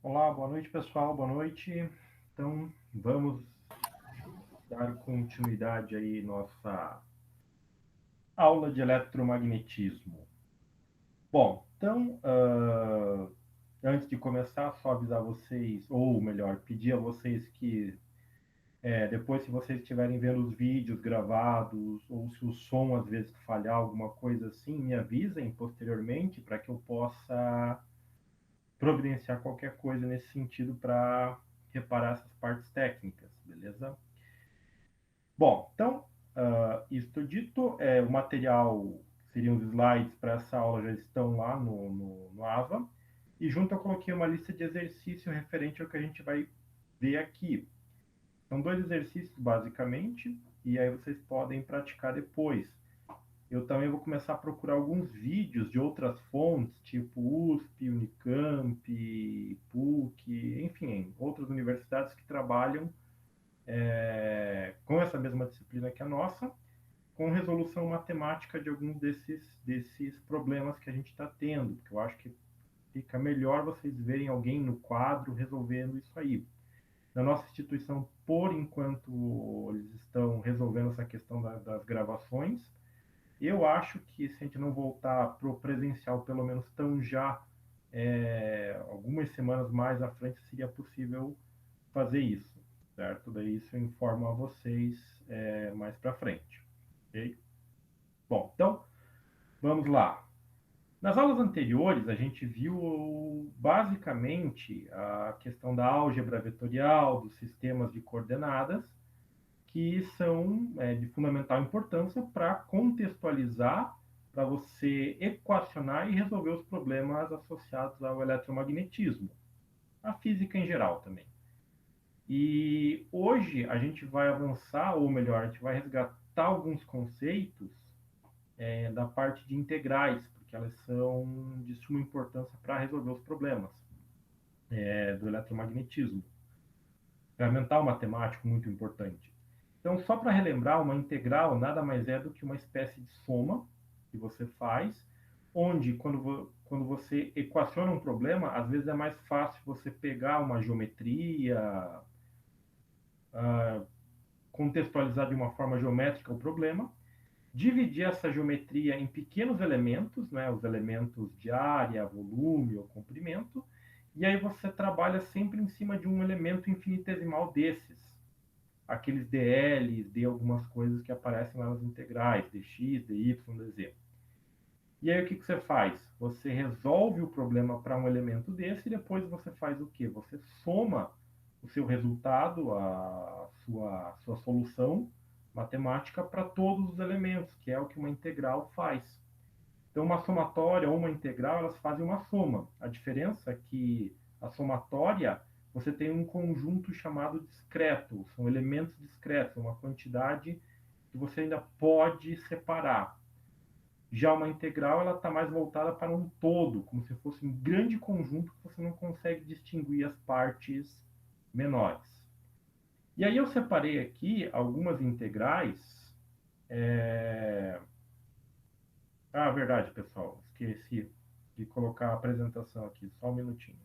Olá, boa noite, pessoal. Boa noite. Então, vamos dar continuidade aí nossa aula de eletromagnetismo. Bom, então, antes de começar, só avisar vocês, ou melhor, pedir a vocês que depois, se vocês estiverem vendo os vídeos gravados, ou se o som às vezes falhar, alguma coisa assim, me avisem posteriormente para que eu possa providenciar qualquer coisa nesse sentido para reparar essas partes técnicas, beleza? Bom, então, isto dito, o material, seriam os slides para essa aula já estão lá no AVA, e junto eu coloquei uma lista de exercícios referente ao que a gente vai ver aqui. São dois exercícios, basicamente, e aí vocês podem praticar depois. Eu também vou começar a procurar alguns vídeos de outras fontes, tipo USP, Unicamp, PUC, enfim, outras universidades que trabalham com essa mesma disciplina que a nossa, com resolução matemática de alguns desses problemas que a gente está tendo, porque eu acho que fica melhor vocês verem alguém no quadro resolvendo isso aí. Na nossa instituição, por enquanto, eles estão resolvendo essa questão das gravações. Eu acho que se a gente não voltar para o presencial, pelo menos tão já algumas semanas mais à frente, seria possível fazer isso, certo? Daí isso eu informo a vocês mais para frente, ok? Bom, então vamos lá. Nas aulas anteriores, a gente viu basicamente a questão da álgebra vetorial, dos sistemas de coordenadas, que são de fundamental importância para contextualizar, para você equacionar e resolver os problemas associados ao eletromagnetismo, a física em geral também. E hoje a gente vai avançar, ou melhor, a gente vai resgatar alguns conceitos da parte de integrais, porque elas são de suma importância para resolver os problemas do eletromagnetismo. Ferramental matemático muito importante. Então, só para relembrar, uma integral nada mais é do que uma espécie de soma que você faz, onde quando você equaciona um problema, às vezes é mais fácil você pegar uma geometria, contextualizar de uma forma geométrica o problema, dividir essa geometria em pequenos elementos, né, os elementos de área, volume ou comprimento, e aí você trabalha sempre em cima de um elemento infinitesimal desses, aqueles DLs, de algumas coisas que aparecem lá nas integrais, dx, dy, dz. E aí o que você faz? Você resolve o problema para um elemento desse e depois você faz o quê? Você soma o seu resultado, a sua solução matemática para todos os elementos, que é o que uma integral faz. Então, uma somatória ou uma integral, elas fazem uma soma. A diferença é que a somatória, você tem um conjunto chamado discreto, são elementos discretos, uma quantidade que você ainda pode separar. Já uma integral, ela está mais voltada para um todo, como se fosse um grande conjunto que você não consegue distinguir as partes menores. E aí eu separei aqui algumas integrais. Ah, verdade, pessoal. Esqueci de colocar a apresentação aqui. Só um minutinho.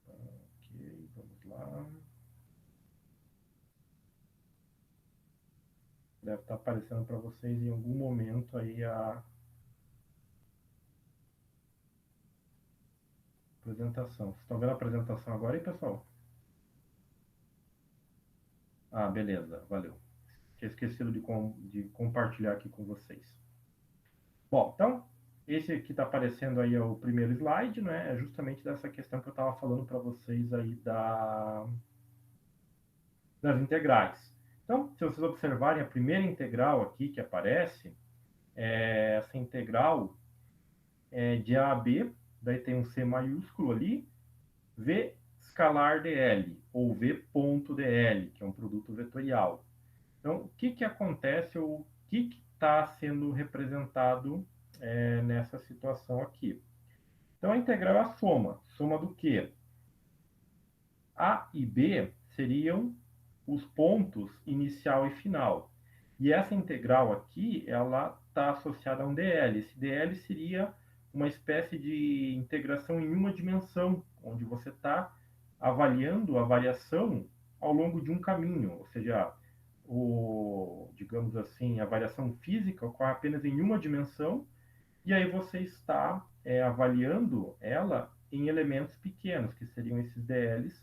Ok, vamos lá. Deve estar aparecendo para vocês em algum momento aí a apresentação. Vocês estão vendo a apresentação agora, hein, pessoal? Ah, beleza. Valeu. Tinha esquecido de compartilhar aqui com vocês. Bom, então, esse aqui está aparecendo aí é o primeiro slide, né? É justamente dessa questão que eu estava falando para vocês aí das integrais. Então, se vocês observarem a primeira integral aqui que aparece, essa integral de A a B, daí tem um C maiúsculo ali, V escalar dl, ou V ponto dl, que é um produto vetorial. Então, o que acontece, ou o que está sendo representado nessa situação aqui? Então, a integral é a soma. Soma do quê? A e B seriam os pontos inicial e final. E essa integral aqui, ela está associada a um DL. Esse DL seria uma espécie de integração em uma dimensão, onde você está avaliando a variação ao longo de um caminho, ou seja, digamos assim, a variação física ocorre apenas em uma dimensão, e aí você está avaliando ela em elementos pequenos, que seriam esses DLs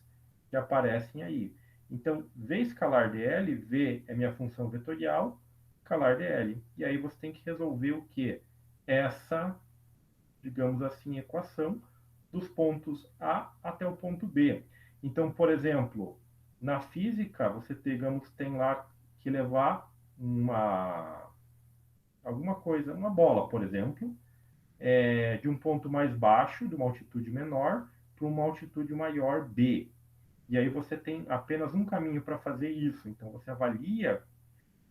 que aparecem aí. Então, V escalar dl, V é minha função vetorial, escalar dl. E aí você tem que resolver o quê? Essa, digamos assim, equação dos pontos A até o ponto B. Então, por exemplo, na física, você, digamos, tem lá que levar alguma coisa, uma bola, por exemplo, de um ponto mais baixo, de uma altitude menor, para uma altitude maior, B. E aí você tem apenas um caminho para fazer isso. Então você avalia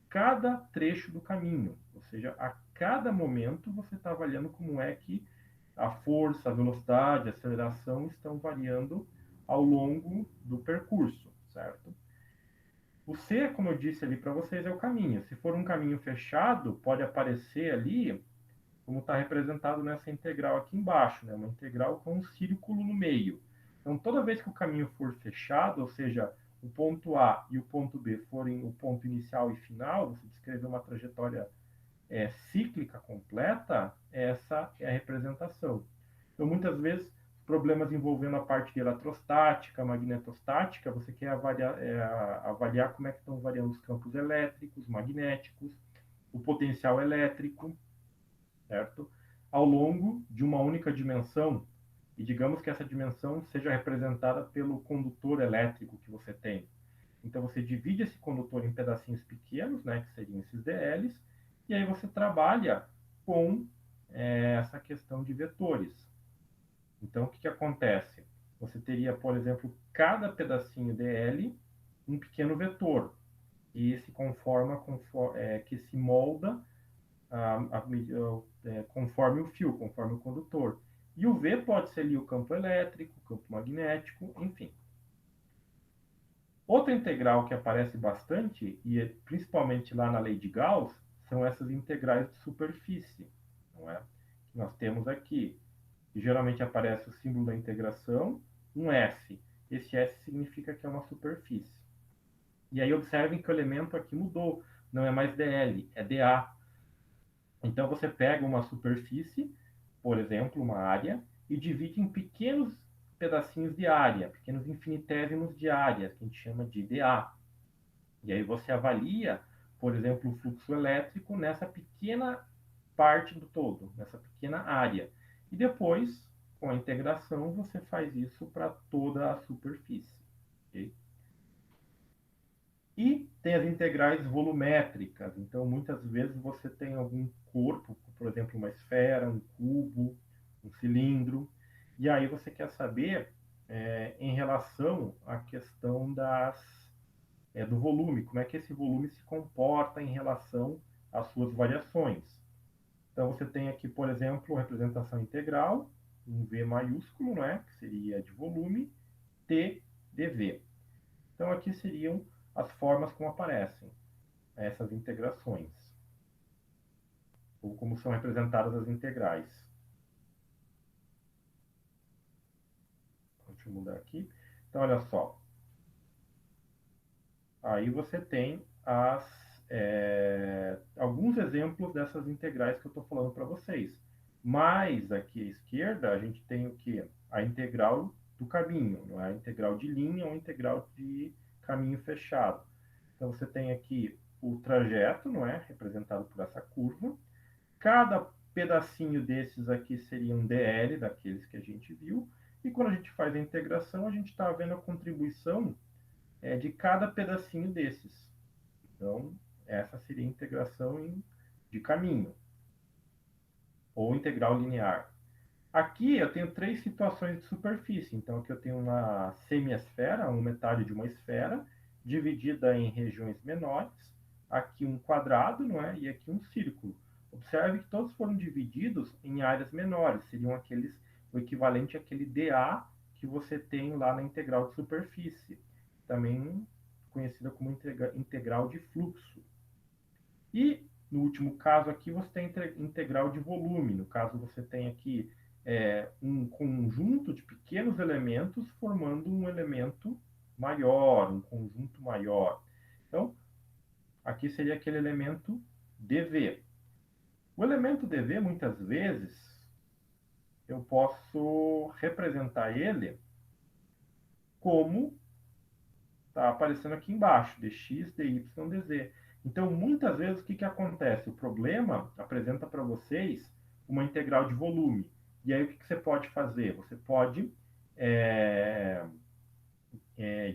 cada trecho do caminho. Ou seja, a cada momento você está avaliando como é que a força, a velocidade, a aceleração estão variando ao longo do percurso, certo? O C, como eu disse ali para vocês, é o caminho. Se for um caminho fechado, pode aparecer ali como está representado nessa integral aqui embaixo, né? Uma integral com um círculo no meio. Então, toda vez que o caminho for fechado, ou seja, o ponto A e o ponto B forem o ponto inicial e final, você descrever uma trajetória cíclica completa, essa é a representação. Então, muitas vezes, problemas envolvendo a parte de eletrostática, magnetostática, você quer avaliar como é que estão variando os campos elétricos, magnéticos, o potencial elétrico, certo? Ao longo de uma única dimensão, e digamos que essa dimensão seja representada pelo condutor elétrico que você tem. Então você divide esse condutor em pedacinhos pequenos, né, que seriam esses DLs, e aí você trabalha com essa questão de vetores. Então o que acontece? Você teria, por exemplo, cada pedacinho DL um pequeno vetor, e se que se molda conforme o fio, conforme o condutor. E o V pode ser ali o campo elétrico, o campo magnético, enfim. Outra integral que aparece bastante, e principalmente lá na lei de Gauss, são essas integrais de superfície. Não é? Nós temos aqui, que geralmente aparece o símbolo da integração, um S. Esse S significa que é uma superfície. E aí observem que o elemento aqui mudou, não é mais DL, é DA. Então você pega uma superfície, por exemplo, uma área, e divide em pequenos pedacinhos de área, pequenos infinitésimos de área, que a gente chama de dA. E aí você avalia, por exemplo, o fluxo elétrico nessa pequena parte do todo, nessa pequena área. E depois, com a integração, você faz isso para toda a superfície. Okay? E tem as integrais volumétricas. Então, muitas vezes você tem algum corpo, por exemplo, uma esfera, um cubo, um cilindro, e aí você quer saber em relação à questão do volume, como é que esse volume se comporta em relação às suas variações. Então, você tem aqui, por exemplo, representação integral, um V maiúsculo, não é? Que seria de volume, T dV. Então, aqui seriam as formas como aparecem essas integrações, ou como são representadas as integrais. Deixa eu mudar aqui. Então, olha só. Aí você tem alguns exemplos dessas integrais que eu estou falando para vocês. Mais aqui à esquerda, a gente tem o que? A integral do caminho, não é? A integral de linha ou a integral de caminho fechado. Então, você tem aqui o trajeto, não é? Representado por essa curva. Cada pedacinho desses aqui seria um DL, daqueles que a gente viu. E quando a gente faz a integração, a gente está vendo a contribuição de cada pedacinho desses. Então, essa seria a integração de caminho, ou integral linear. Aqui eu tenho três situações de superfície. Então, aqui eu tenho uma semiesfera, uma metade de uma esfera, dividida em regiões menores. Aqui um quadrado, não é? E aqui um círculo. Observe que todos foram divididos em áreas menores. Seriam o equivalente àquele dA que você tem lá na integral de superfície. Também conhecida como integral de fluxo. E, no último caso aqui, você tem integral de volume. No caso, você tem aqui um conjunto de pequenos elementos formando um elemento maior, um conjunto maior. Então, aqui seria aquele elemento dV. O elemento dV, muitas vezes, eu posso representar ele como está aparecendo aqui embaixo, dx, dy, dz. Então, muitas vezes, o que acontece? O problema apresenta para vocês uma integral de volume. E aí, o que você pode fazer? Você pode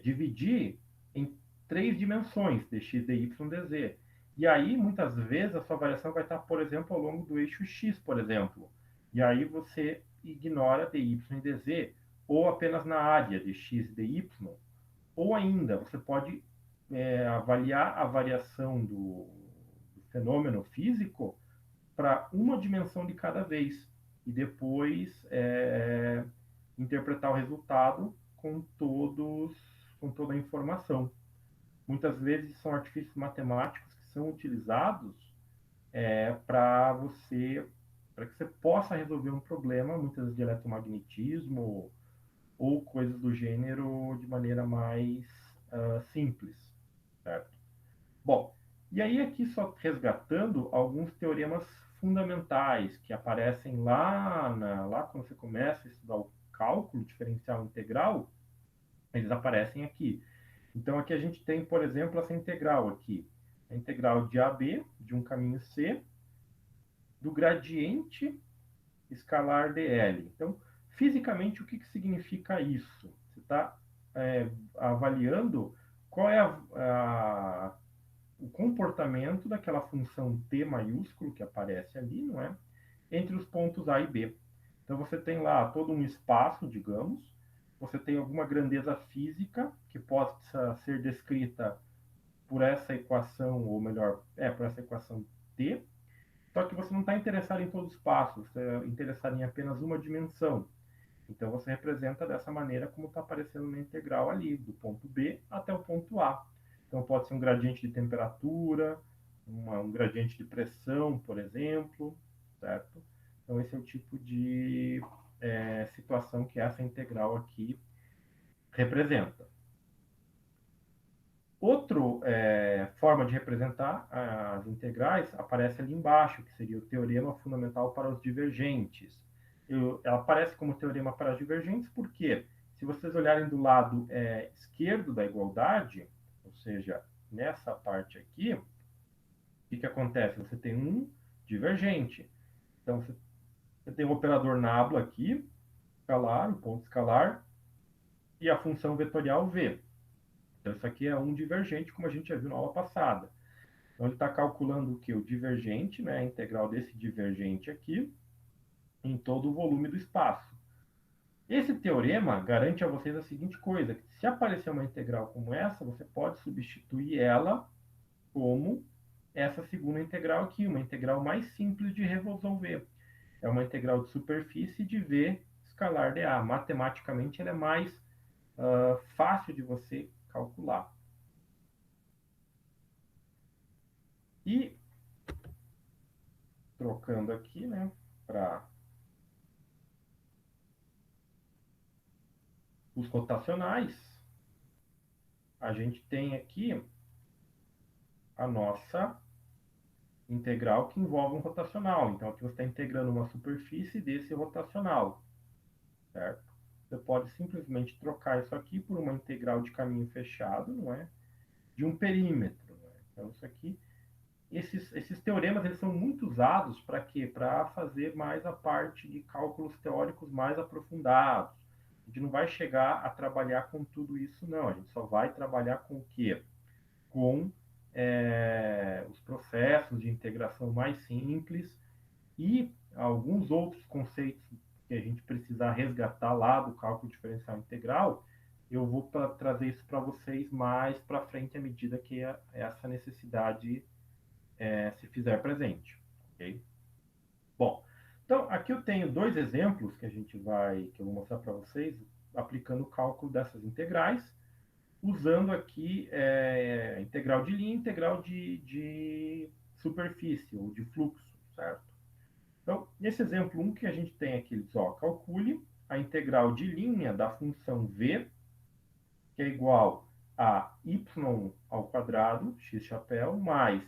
dividir em 3 dimensões, dx, dy, dz. E aí, muitas vezes, a sua variação vai estar, por exemplo, ao longo do eixo x, por exemplo. E aí você ignora dy e dz, ou apenas na área dx e dy, ou ainda, você pode avaliar a variação do fenômeno físico para uma dimensão de cada vez. E depois interpretar o resultado com toda a informação. Muitas vezes são artifícios matemáticos que são utilizados para que você possa resolver um problema, muitas vezes de eletromagnetismo ou coisas do gênero de maneira mais simples, certo? Bom, e aí aqui só resgatando alguns teoremas fundamentais que aparecem lá quando você começa a estudar o cálculo diferencial integral, eles aparecem aqui. Então aqui a gente tem, por exemplo, essa integral aqui, a integral de AB, de um caminho C, do gradiente escalar dl. Então, fisicamente, o que significa isso? Você está avaliando qual é o comportamento daquela função t maiúsculo que aparece ali, não é? Entre os pontos A e B. Então, você tem lá todo um espaço, digamos, você tem alguma grandeza física que possa ser descrita por essa equação, ou melhor, por essa equação t, só que você não está interessado em todo o espaço, você está interessado em apenas uma dimensão. Então você representa dessa maneira como está aparecendo na integral ali, do ponto B até o ponto A. Então pode ser um gradiente de temperatura, um gradiente de pressão, por exemplo, certo? Então esse é o tipo de situação que essa integral aqui representa. Outra forma de representar as integrais aparece ali embaixo, que seria o teorema fundamental para os divergentes. Ela aparece como teorema para os divergentes porque, se vocês olharem do lado esquerdo da igualdade, ou seja, nessa parte aqui, o que acontece? Você tem um divergente. Então, você tem o operador nabla aqui, escalar, o ponto escalar, e a função vetorial v. Então, isso aqui é um divergente, como a gente já viu na aula passada. Então, ele está calculando o que? O divergente, né? A integral desse divergente aqui, em todo o volume do espaço. Esse teorema garante a vocês a seguinte coisa, que se aparecer uma integral como essa, você pode substituir ela como essa segunda integral aqui, uma integral mais simples de resolver. É uma integral de superfície de V escalar dA. Matematicamente, ela é mais fácil de você calcular. E, trocando aqui, né, para os rotacionais, a gente tem aqui a nossa integral que envolve um rotacional. Então, aqui você está integrando uma superfície desse rotacional, certo? Você pode simplesmente trocar isso aqui por uma integral de caminho fechado, não é? De um perímetro. Não é? Então, isso aqui, esses teoremas, eles são muito usados para quê? Para fazer mais a parte de cálculos teóricos mais aprofundados. A gente não vai chegar a trabalhar com tudo isso, não. A gente só vai trabalhar com o quê? Com os processos de integração mais simples e alguns outros conceitos que a gente precisar resgatar lá do cálculo diferencial integral, eu vou trazer isso para vocês mais para frente à medida que essa necessidade se fizer presente. Okay? Bom, então aqui eu tenho dois exemplos que eu vou mostrar para vocês aplicando o cálculo dessas integrais. usando aqui integral de linha, integral de superfície, ou de fluxo, certo? Então, nesse exemplo 1 que a gente tem aqui, diz, ó, calcule a integral de linha da função v, que é igual a y ao quadrado, x chapéu, mais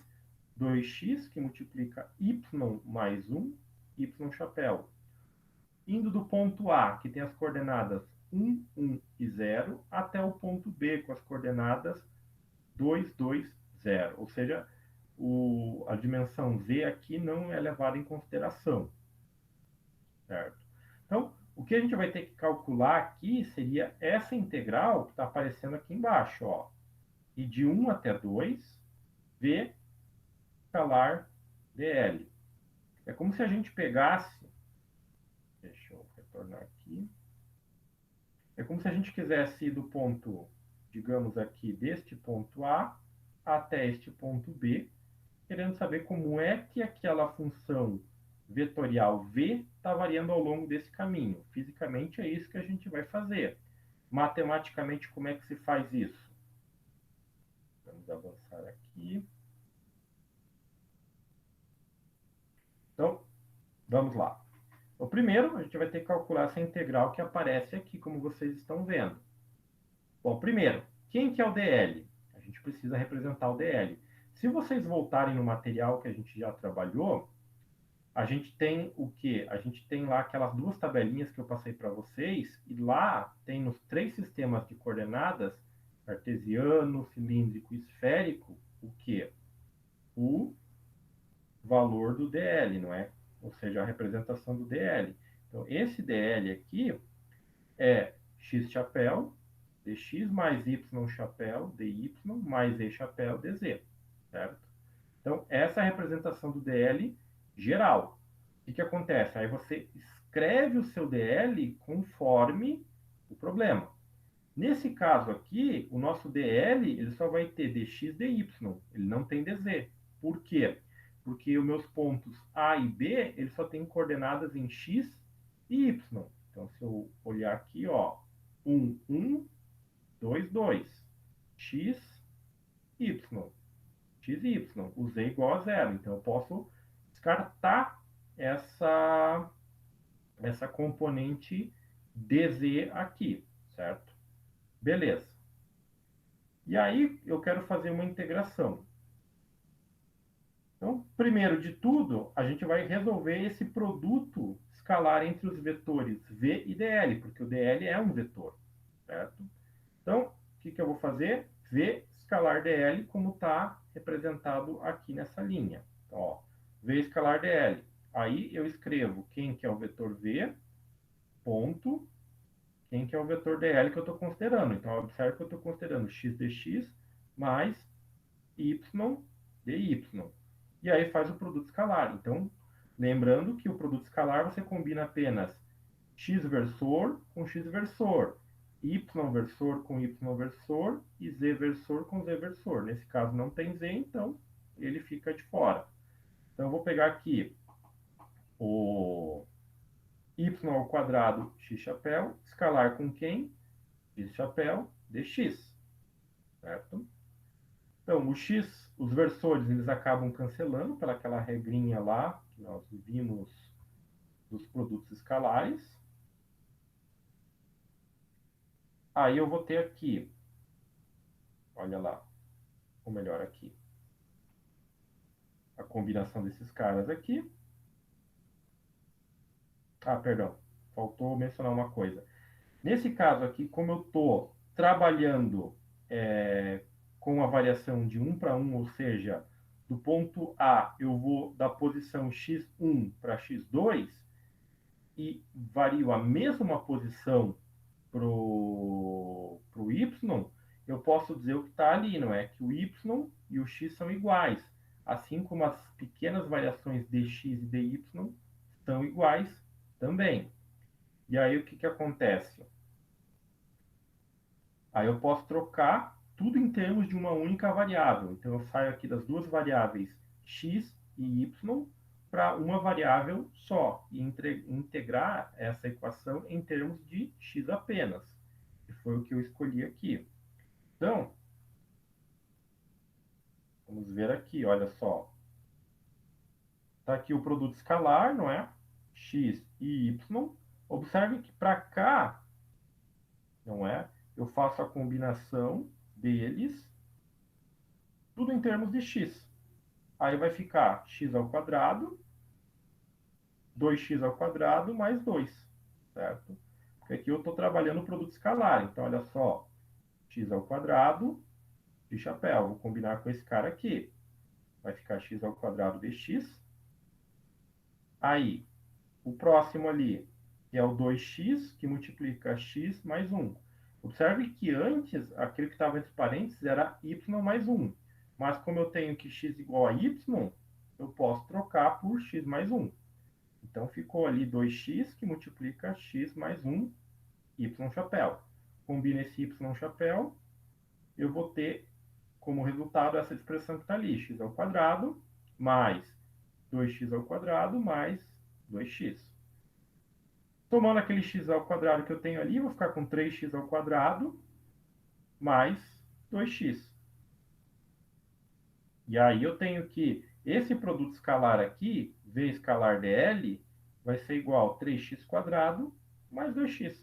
2x, que multiplica y mais 1, y chapéu. Indo do ponto A, que tem as coordenadas 1, 1 e 0, até o ponto B, com as coordenadas 2, 2, 0. Ou seja, a dimensão z aqui não é levada em consideração, certo? Então, o que a gente vai ter que calcular aqui seria essa integral que está aparecendo aqui embaixo, ó. E de 1 até 2, v escalar dl. É como se a gente pegasse... Deixa eu retornar aqui. É como se a gente quisesse ir do ponto, digamos aqui, deste ponto A até este ponto B, querendo saber como é que aquela função vetorial v está variando ao longo desse caminho. Fisicamente é isso que a gente vai fazer. Matematicamente, como é que se faz isso? Vamos avançar aqui. Então, vamos lá. O primeiro, a gente vai ter que calcular essa integral que aparece aqui, como vocês estão vendo. Bom, primeiro, quem que é o dl? A gente precisa representar o dl. Se vocês voltarem no material que a gente já trabalhou, a gente tem o quê? A gente tem lá aquelas duas tabelinhas que eu passei para vocês, e lá tem nos 3 sistemas de coordenadas, cartesiano, cilíndrico e esférico, o quê? O valor do dl, não é? Ou seja, a representação do dl. Então, esse dl aqui é x chapéu dx mais y chapéu dy mais e chapéu dz, certo? Então, essa é a representação do dl geral. O que acontece? Aí você escreve o seu dl conforme o problema. Nesse caso aqui, o nosso dl ele só vai ter dx dy, ele não tem dz. Por quê? Porque os meus pontos A e B, eles só têm coordenadas em x e y. Então, se eu olhar aqui, ó, 1, 1, 2, 2, x, y, x e y. O z igual a zero. Então, eu posso descartar essa componente dz aqui, certo? Beleza. E aí, eu quero fazer uma integração. Então, primeiro de tudo, a gente vai resolver esse produto escalar entre os vetores v e dl, porque o dl é um vetor, certo? Então, o que eu vou fazer? V escalar dl, como está representado aqui nessa linha. Então, ó, V escalar dl. Aí eu escrevo quem que é o vetor V, ponto, quem que é o vetor dl que eu estou considerando. Então, observe que eu estou considerando x dx mais y dy. E aí faz o produto escalar. Então, lembrando que o produto escalar você combina apenas x versor com x versor, y versor com y versor e z versor com z versor. Nesse caso não tem z, então ele fica de fora. Então eu vou pegar aqui o y ao quadrado x chapéu, escalar com quem? X chapéu dx, certo? Então, o x, os versores, eles acabam cancelando pelaquela regrinha lá que nós vimos dos produtos escalares. Aí eu vou ter aqui, olha lá, ou melhor aqui, a combinação desses caras aqui. Ah, perdão, faltou mencionar uma coisa. Nesse caso aqui, como eu estou trabalhando com a variação de 1 para 1, ou seja, do ponto A eu vou da posição x1 para x2 e vario a mesma posição para o y, eu posso dizer o que está ali, não é? Que o y e o x são iguais, assim como as pequenas variações dx e dy são iguais também. E aí o que acontece? Aí eu posso trocar tudo em termos de uma única variável. Então eu saio aqui das duas variáveis x e y para uma variável só e integrar essa equação em termos de x apenas, que foi o que eu escolhi aqui. Então, vamos ver aqui, olha só. Está aqui o produto escalar, não é? X e Y. Observe que para cá, não é? Eu faço a combinação deles, tudo em termos de x. Aí vai ficar x ao quadrado, 2x ao quadrado mais 2, certo? Porque aqui eu estou trabalhando o produto escalar. Então, olha só, x ao quadrado de chapéu. Vou combinar com esse cara aqui. Vai ficar x ao quadrado dx. Aí, o próximo ali, que é o 2x, que multiplica x mais 1. Observe que antes, aquele que estava entre parênteses era y mais 1. Mas como eu tenho que x igual a y, eu posso trocar por x mais 1. Então, ficou ali 2x, que multiplica x mais 1, y chapéu. Combina esse y chapéu, eu vou ter como resultado essa expressão que está ali, x ao quadrado mais 2x ao quadrado mais 2x. Tomando aquele x ao quadrado que eu tenho ali, vou ficar com 3x ao quadrado mais 2x. E aí eu tenho que esse produto escalar aqui, V escalar dl, vai ser igual a 3x quadrado mais 2x.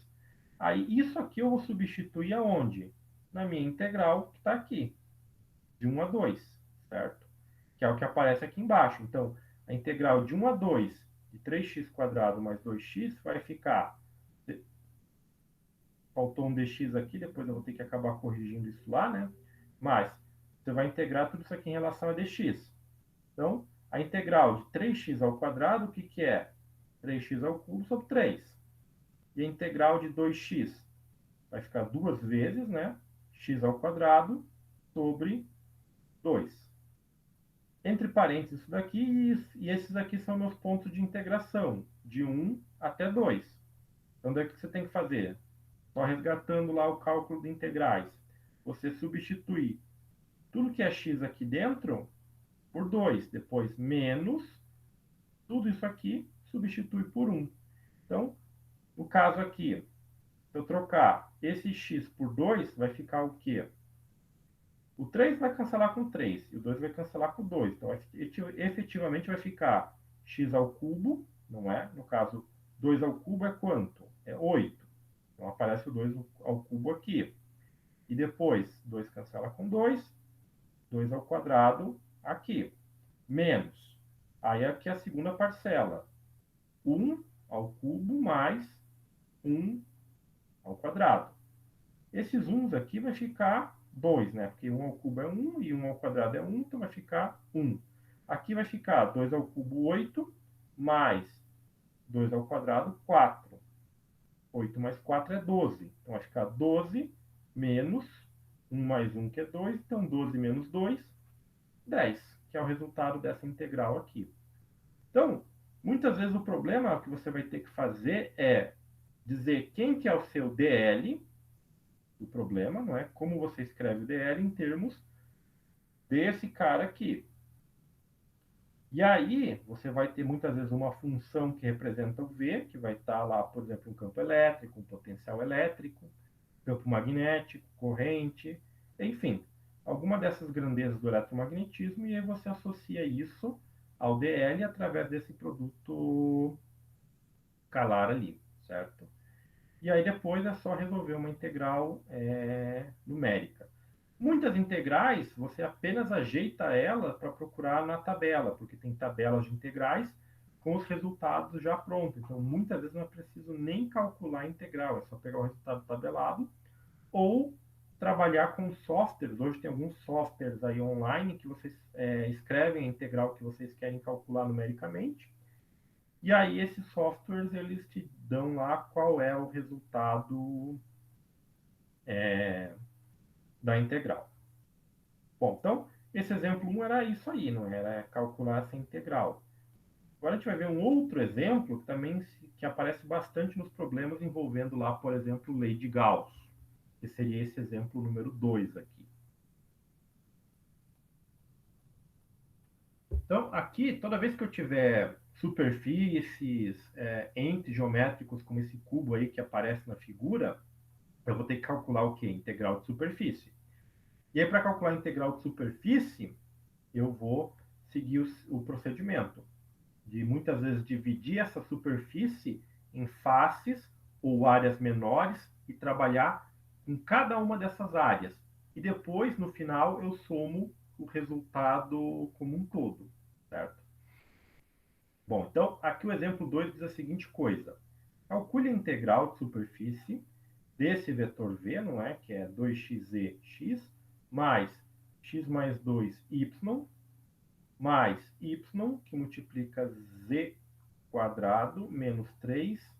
Aí isso aqui eu vou substituir aonde? Na minha integral que está aqui, de 1 a 2, certo? Que é o que aparece aqui embaixo. Então, a integral de 1 a 2 de 3x quadrado mais 2x vai ficar... Faltou um dx aqui, depois eu vou ter que acabar corrigindo isso lá, né? Mas você vai integrar tudo isso aqui em relação a dx. Então, a integral de 3x ao quadrado, o que, que é? 3x ao cubo sobre 3. E a integral de 2x vai ficar duas vezes, né? X ao quadrado sobre 2. Entre parênteses isso daqui, e esses aqui são meus pontos de integração, de 1 até 2. Então, daí o que você tem que fazer? Só resgatando lá o cálculo de integrais. Você substitui tudo que é x aqui dentro por 2. Depois, menos tudo isso aqui, substitui por 1. Então, no caso aqui, se eu trocar esse x por 2, vai ficar o quê? O 3 vai cancelar com 3 e o 2 vai cancelar com 2. Então, efetivamente vai ficar x ao cubo, não é? No caso, 2 ao cubo é quanto? É 8. Então, aparece o 2 ao cubo aqui. E depois, 2 cancela com 2, 2 ao quadrado aqui. Menos. Aí aqui é a segunda parcela. 1 ao cubo mais 1 ao quadrado. Esses 1 aqui vai ficar 2, né? Porque 1 ao cubo é 1 e 1 ao quadrado é 1, então vai ficar 1. Aqui vai ficar 2 ao cubo 8, mais 2 ao quadrado 4. 8 mais 4 é 12. Então vai ficar 12 menos 1 mais 1, que é 2. Então 12 menos 2, 10, que é o resultado dessa integral aqui. Então, muitas vezes o problema que você vai ter que fazer é dizer quem que é o seu DL, o problema, não é? Como você escreve o DL em termos desse cara aqui. E aí, você vai ter muitas vezes uma função que representa o V, que vai estar lá, por exemplo, um campo elétrico, um potencial elétrico, campo magnético, corrente, enfim, alguma dessas grandezas do eletromagnetismo, e aí você associa isso ao DL através desse produto escalar ali, certo? E aí depois é só resolver uma integral numérica. Muitas integrais, você apenas ajeita ela para procurar na tabela, porque tem tabelas de integrais com os resultados já prontos. Então, muitas vezes não é preciso nem calcular a integral, é só pegar o resultado tabelado ou trabalhar com softwares. Hoje tem alguns softwares aí online que vocês escrevem a integral que vocês querem calcular numericamente. E aí esses softwares eles te dão lá qual é o resultado da integral. Bom, então esse exemplo 1 era isso aí, não era calcular essa integral. Agora a gente vai ver um outro exemplo que também que aparece bastante nos problemas envolvendo lá, por exemplo, lei de Gauss, que seria esse exemplo número 2 aqui. Então, aqui, toda vez que eu tiver superfícies, entes geométricos como esse cubo aí que aparece na figura, eu vou ter que calcular o quê? Integral de superfície. E aí, para calcular a integral de superfície, eu vou seguir o procedimento de muitas vezes dividir essa superfície em faces ou áreas menores e trabalhar em cada uma dessas áreas. E depois, no final, eu somo o resultado como um todo, certo? Bom, então aqui o exemplo 2 diz a seguinte coisa. Calcule a integral de superfície desse vetor v, não é? Que é 2xe mais x mais 2y mais y, que multiplica z quadrado menos 3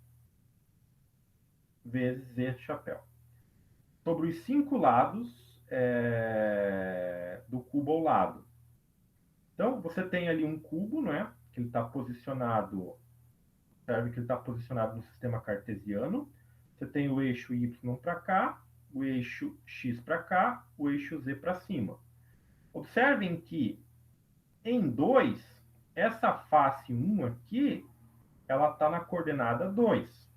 vezes z chapéu. Sobre os 5 lados do cubo ao lado. Então, você tem ali um cubo, né? Que ele está posicionado, observe que ele está posicionado no sistema cartesiano. Você tem o eixo y para cá, o eixo x para cá, o eixo z para cima. Observem que em 2, essa face 1 aqui, ela está na coordenada 2.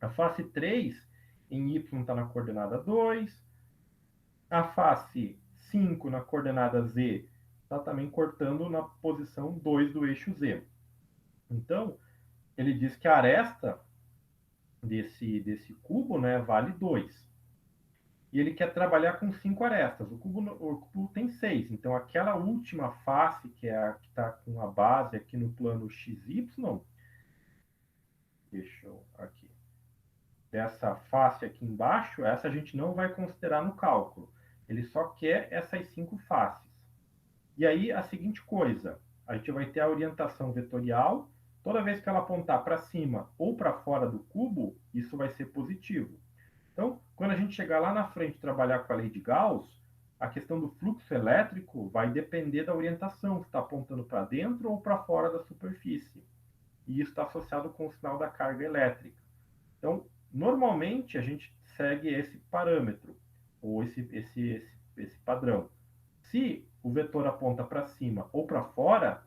A face 3 em y está na coordenada 2. A face 5 na coordenada z está também cortando na posição 2 do eixo z. Então, ele diz que a aresta desse cubo, né, vale 2. E ele quer trabalhar com 5 arestas. O cubo tem 6. Então, aquela última face, que é a que está com a base aqui no plano XY, deixa eu aqui, dessa face aqui embaixo, essa a gente não vai considerar no cálculo. Ele só quer essas 5 faces. E aí, a seguinte coisa, a gente vai ter a orientação vetorial. Toda vez que ela apontar para cima ou para fora do cubo, isso vai ser positivo. Então, quando a gente chegar lá na frente e trabalhar com a lei de Gauss, a questão do fluxo elétrico vai depender da orientação, se está apontando para dentro ou para fora da superfície. E isso está associado com o sinal da carga elétrica. Então, normalmente, a gente segue esse parâmetro, ou esse padrão. Se o vetor aponta para cima ou para fora,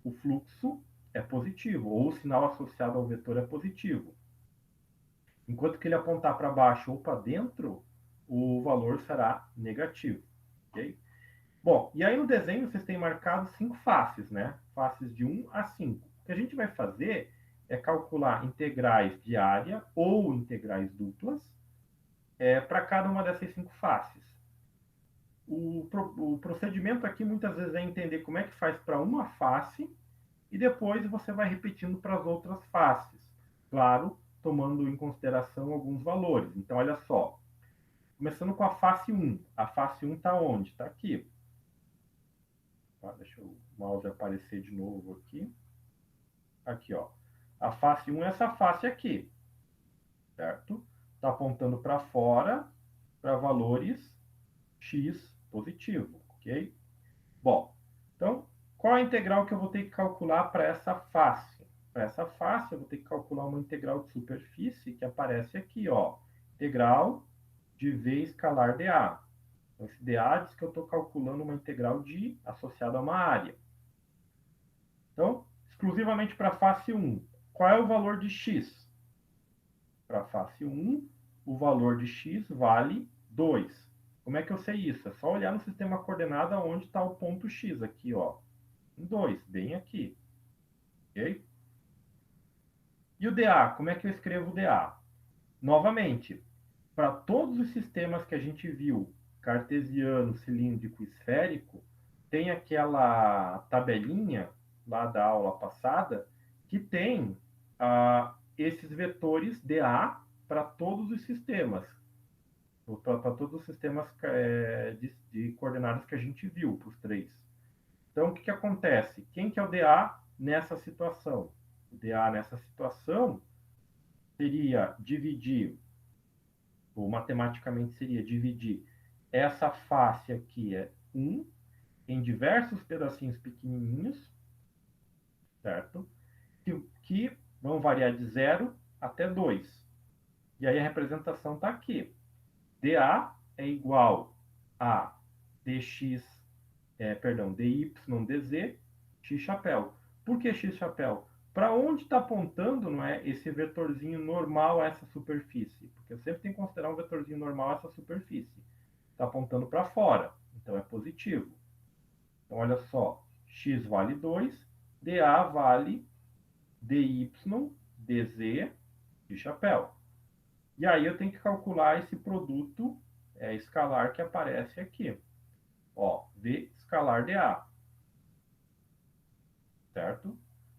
o fluxo é positivo, ou o sinal associado ao vetor é positivo. Enquanto que ele apontar para baixo ou para dentro, o valor será negativo. Okay? Bom, e aí no desenho vocês têm marcado 5 faces, né? Faces de 1 a 5. O que a gente vai fazer é calcular integrais de área ou integrais duplas para cada uma dessas 5 faces. O procedimento aqui muitas vezes é entender como é que faz para uma face e depois você vai repetindo para as outras faces. Claro, tomando em consideração alguns valores. Então, olha só. Começando com a face 1. A face 1 está onde? Está aqui. Tá, deixa o mouse aparecer de novo aqui. Aqui, ó. A face 1 é essa face aqui. Certo? Está apontando para fora, para valores x positivo. Ok? Bom, então, qual a integral que eu vou ter que calcular para essa face? Para essa face, eu vou ter que calcular uma integral de superfície que aparece aqui, ó. Integral de V escalar dA. Então, esse dA diz que eu estou calculando uma integral de associada a uma área. Então, exclusivamente para a face 1, qual é o valor de x? Para a face 1, o valor de x vale 2. Como é que eu sei isso? É só olhar no sistema coordenada onde está o ponto x aqui, ó. Em 2, bem aqui. Ok? E o dA, como é que eu escrevo o dA? Novamente, para todos os sistemas que a gente viu, cartesiano, cilíndrico, esférico, tem aquela tabelinha lá da aula passada que tem esses vetores dA para todos os sistemas, para todos os sistemas de coordenadas que a gente viu, para os 3. Então, o que acontece? Quem que é o dA nessa situação? O dA nessa situação seria dividir, ou matematicamente seria dividir essa face aqui, 1, em diversos pedacinhos pequenininhos, certo? Que vão variar de 0 até 2. E aí a representação está aqui. dA é igual a dx, dy dz, x chapéu. Por que x chapéu? Para onde está apontando, não é, esse vetorzinho normal a essa superfície? Porque eu sempre tenho que considerar um vetorzinho normal a essa superfície. está apontando para fora, então é positivo. Então, olha só, x vale 2, dA vale dy, dz de chapéu. E aí eu tenho que calcular esse produto escalar que aparece aqui. Ó, V escalar dA. Certo?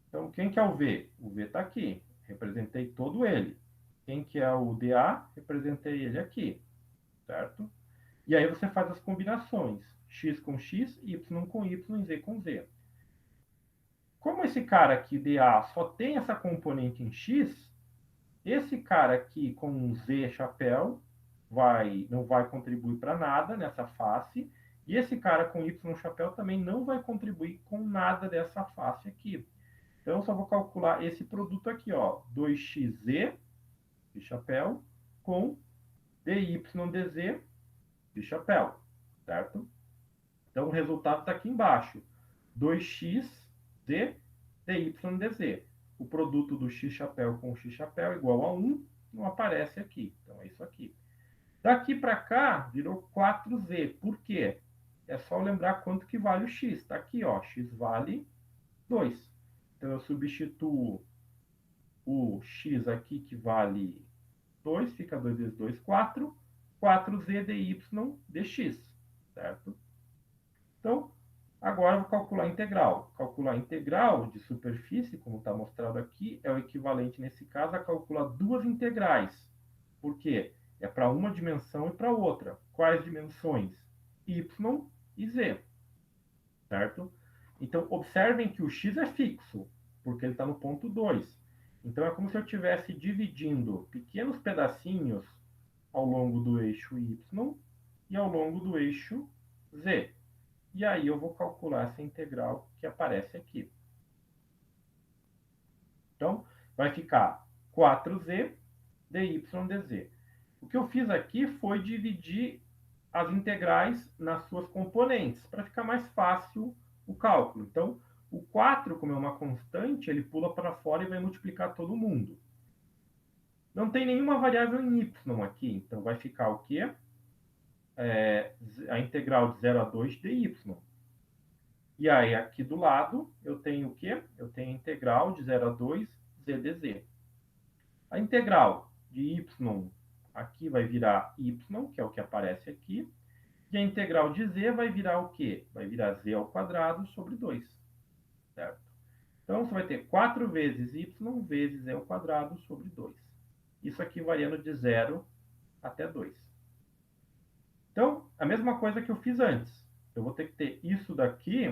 Então, quem que é o V? O V está aqui. Representei todo ele. Quem que é o dA? Representei ele aqui. Certo? E aí você faz as combinações. X com X, Y com Y, Z com Z. Como esse cara aqui, dA, só tem essa componente em X, esse cara aqui com um Z chapéu não vai contribuir para nada nessa face. E esse cara com Y chapéu também não vai contribuir com nada dessa face aqui. Então, eu só vou calcular esse produto aqui, ó, 2xz de chapéu com dydz de chapéu, certo? Então, o resultado está aqui embaixo. 2xz dydz. O produto do x chapéu com x chapéu igual a 1, não aparece aqui. Então, é isso aqui. Daqui para cá, virou 4z. Por quê? É só lembrar quanto que vale o x. Está aqui, ó, x vale 2. Então, eu substituo o x aqui, que vale 2, fica 2 vezes 2, 4. 4z dy dx, certo? Então, agora eu vou calcular a integral. Calcular a integral de superfície, como está mostrado aqui, é o equivalente, nesse caso, a calcular duas integrais. Por quê? É para uma dimensão e para outra. Quais dimensões? Y e z, certo? Então, observem que o x é fixo, porque ele está no ponto 2. Então, é como se eu estivesse dividindo pequenos pedacinhos ao longo do eixo y e ao longo do eixo z. E aí eu vou calcular essa integral que aparece aqui. Então, vai ficar 4z dy dz. O que eu fiz aqui foi dividir as integrais nas suas componentes, para ficar mais fácil o cálculo. Então, o 4, como é uma constante, ele pula para fora e vai multiplicar todo mundo. Não tem nenhuma variável em y aqui, então vai ficar o quê? A integral de 0 a 2 dy. E aí, aqui do lado, eu tenho o quê? Eu tenho a integral de 0 a 2 z dz. A integral de y aqui vai virar y, que é o que aparece aqui. E a integral de z vai virar o quê? Vai virar z ao quadrado sobre 2. Certo? Então, você vai ter 4 vezes y vezes z ao quadrado sobre 2. Isso aqui variando de 0 até 2. Então, a mesma coisa que eu fiz antes. Eu vou ter que ter isso daqui.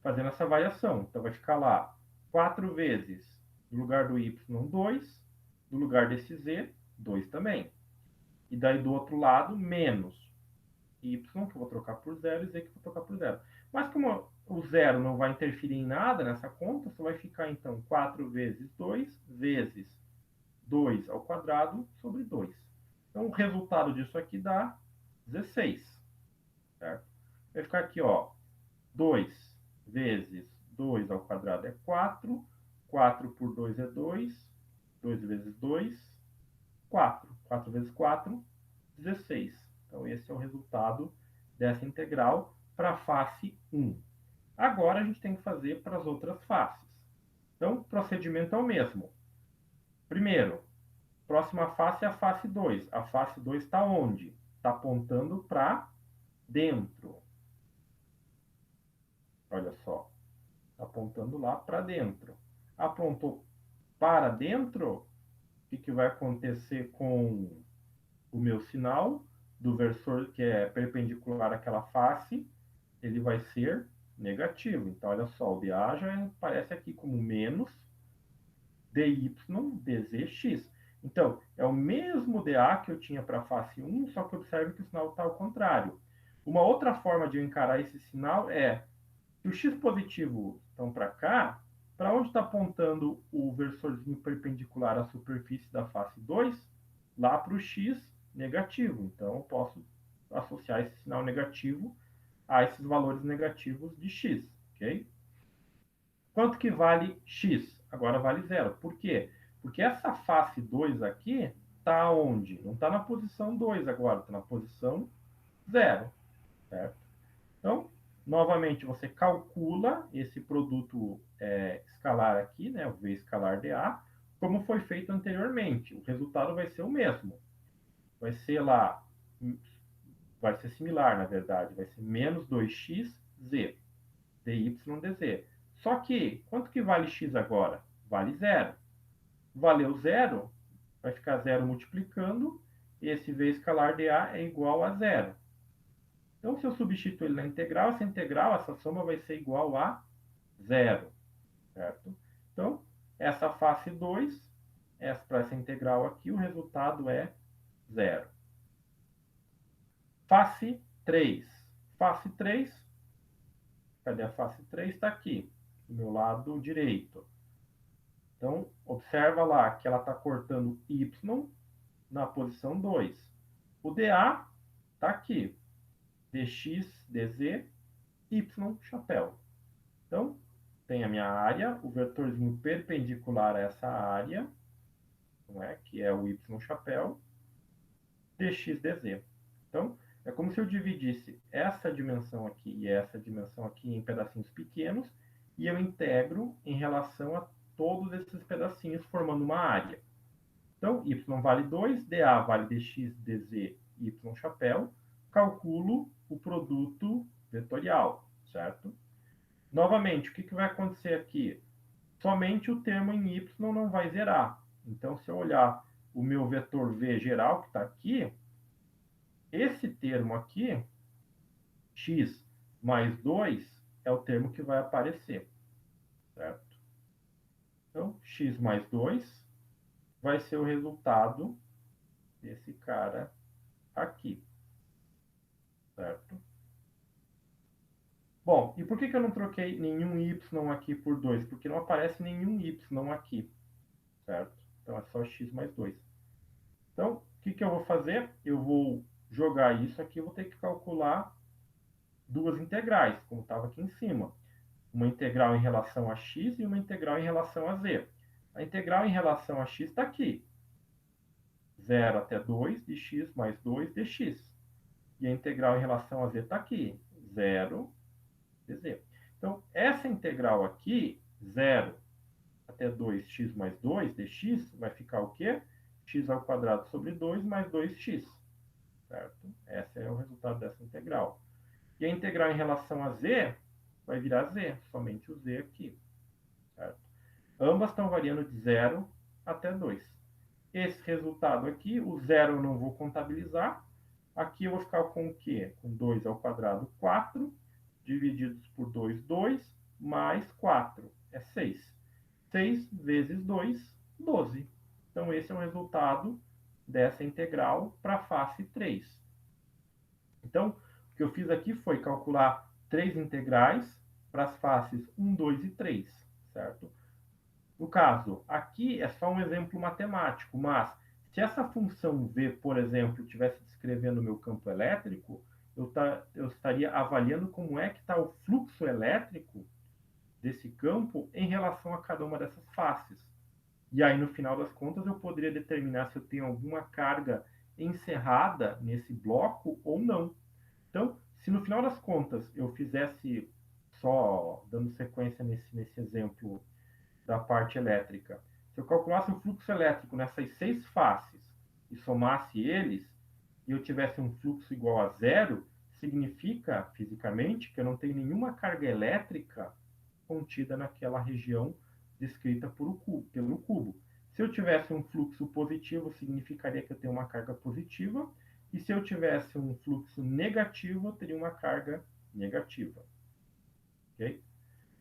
Fazendo essa variação. Então, vai ficar lá 4 vezes, no lugar do y, 2. No lugar desse z, 2 também. E daí, do outro lado, menos y, que eu vou trocar por 0, e z, que eu vou trocar por 0. Mas como o zero não vai interferir em nada nessa conta, só vai ficar, então, 4 vezes 2 vezes 2 ao quadrado sobre 2. Então, o resultado disso aqui dá 16. Certo? Vai ficar aqui, ó, 2 vezes 2 ao quadrado é 4. 4 por 2 é 2. 2 vezes 2, 4. 4 vezes 4, 16. Então, esse é o resultado dessa integral para a face 1. Agora, a gente tem que fazer para as outras faces. Então, o procedimento é o mesmo. Primeiro, próxima face é a face 2. A face 2 está onde? Está apontando para dentro. Olha só. Está apontando lá para dentro. Apontou para dentro, o que vai acontecer com o meu sinal do versor que é perpendicular àquela face? Ele vai ser negativo. Então, olha só, o dA já aparece aqui como menos dy dzx. Então, é o mesmo dA que eu tinha para a face 1, só que observe que o sinal está ao contrário. Uma outra forma de eu encarar esse sinal é, se o x positivo estão para cá, para onde está apontando o versorzinho perpendicular à superfície da face 2? Lá para o x negativo. Então, eu posso associar esse sinal negativo a esses valores negativos de x, ok? Quanto que vale x? Agora vale zero. Por quê? Porque essa face 2 aqui está onde? Não está na posição 2 agora, está na posição 0, certo? Então, novamente, você calcula esse produto escalar aqui, né, o V escalar dA, como foi feito anteriormente. O resultado vai ser o mesmo. Vai ser lá, vai ser similar, na verdade, vai ser menos 2x, z, dy, dz. Só que, quanto que vale x agora? Vale 0. Valeu 0, vai ficar 0 multiplicando, e esse V escalar dA é igual a 0. Então, se eu substituir ele na integral, essa soma vai ser igual a 0, certo? Então, essa face 2, para essa integral aqui, o resultado é 0. Face 3. Face 3, cadê a face 3? Está aqui, do meu lado direito. Então, observa lá que ela está cortando y na posição 2. O dA está aqui, dx, dz, y, chapéu. Então, tem a minha área, o vetorzinho perpendicular a essa área, não é? Que é o y chapéu, dx, dz. Então, é como se eu dividisse essa dimensão aqui e essa dimensão aqui em pedacinhos pequenos, e eu integro em relação a todos esses pedacinhos, formando uma área. Então, y vale 2, dA vale dx, dz, y chapéu, calculo o produto vetorial, certo? Novamente, o que vai acontecer aqui? Somente o termo em y não vai zerar. Então, se eu olhar o meu vetor v geral, que está aqui, esse termo aqui, x mais 2, é o termo que vai aparecer, certo? Então, x mais 2 vai ser o resultado desse cara aqui, certo? Bom, e por que eu não troquei nenhum y aqui por 2? Porque não aparece nenhum y aqui, certo? Então, é só x mais 2. Então, o que eu vou fazer? Eu vou jogar isso aqui, eu vou ter que calcular duas integrais, como estava aqui em cima. Uma integral em relação a x e uma integral em relação a z. A integral em relação a x está aqui. 0 até 2 de x mais 2 dx. E a integral em relação a z está aqui. 0 dz. Então, essa integral aqui, 0 até 2x mais 2 dx, vai ficar o quê? X ao quadrado sobre 2 mais 2x. Certo? Esse é o resultado dessa integral. E a integral em relação a z vai virar z, somente o z aqui. Certo? Ambas estão variando de 0 até 2. Esse resultado aqui, o 0 eu não vou contabilizar. Aqui eu vou ficar com o quê? Com 2 ao quadrado, 4, divididos por 2, 2, mais 4, é 6. 6 vezes 2, 12. Então, esse é o resultado dessa integral para a face 3. Então, o que eu fiz aqui foi calcular três integrais para as faces 1, 2 e 3, certo? No caso, aqui é só um exemplo matemático, mas se essa função v, por exemplo, estivesse descrevendo o meu campo elétrico, eu estaria avaliando como é que está o fluxo elétrico desse campo em relação a cada uma dessas faces. E aí, no final das contas, eu poderia determinar se eu tenho alguma carga encerrada nesse bloco ou não. Então, se no final das contas eu fizesse, só dando sequência nesse exemplo da parte elétrica, se eu calculasse o fluxo elétrico nessas 6 faces e somasse eles, e eu tivesse um fluxo igual a zero, significa, fisicamente, que eu não tenho nenhuma carga elétrica contida naquela região descrita pelo cubo. Se eu tivesse um fluxo positivo, significaria que eu tenho uma carga positiva, e se eu tivesse um fluxo negativo, eu teria uma carga negativa. Ok?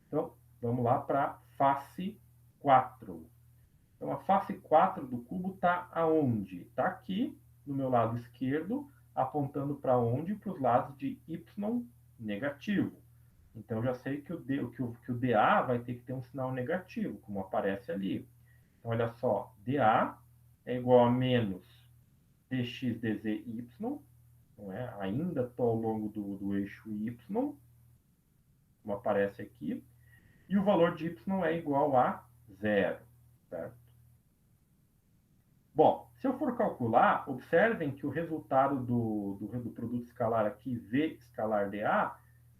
Então, vamos lá para a face 4. Então, a face 4 do cubo está aonde? Está aqui, no meu lado esquerdo, apontando para onde? Para os lados de y negativo. Então, eu já sei que o dA vai ter que ter um sinal negativo, como aparece ali. Então, olha só, dA é igual a menos dx, dz, y, não é? Ainda estou ao longo do eixo y, como aparece aqui, e o valor de y é igual a zero, certo? Bom, se eu for calcular, observem que o resultado do produto escalar aqui, V escalar dA,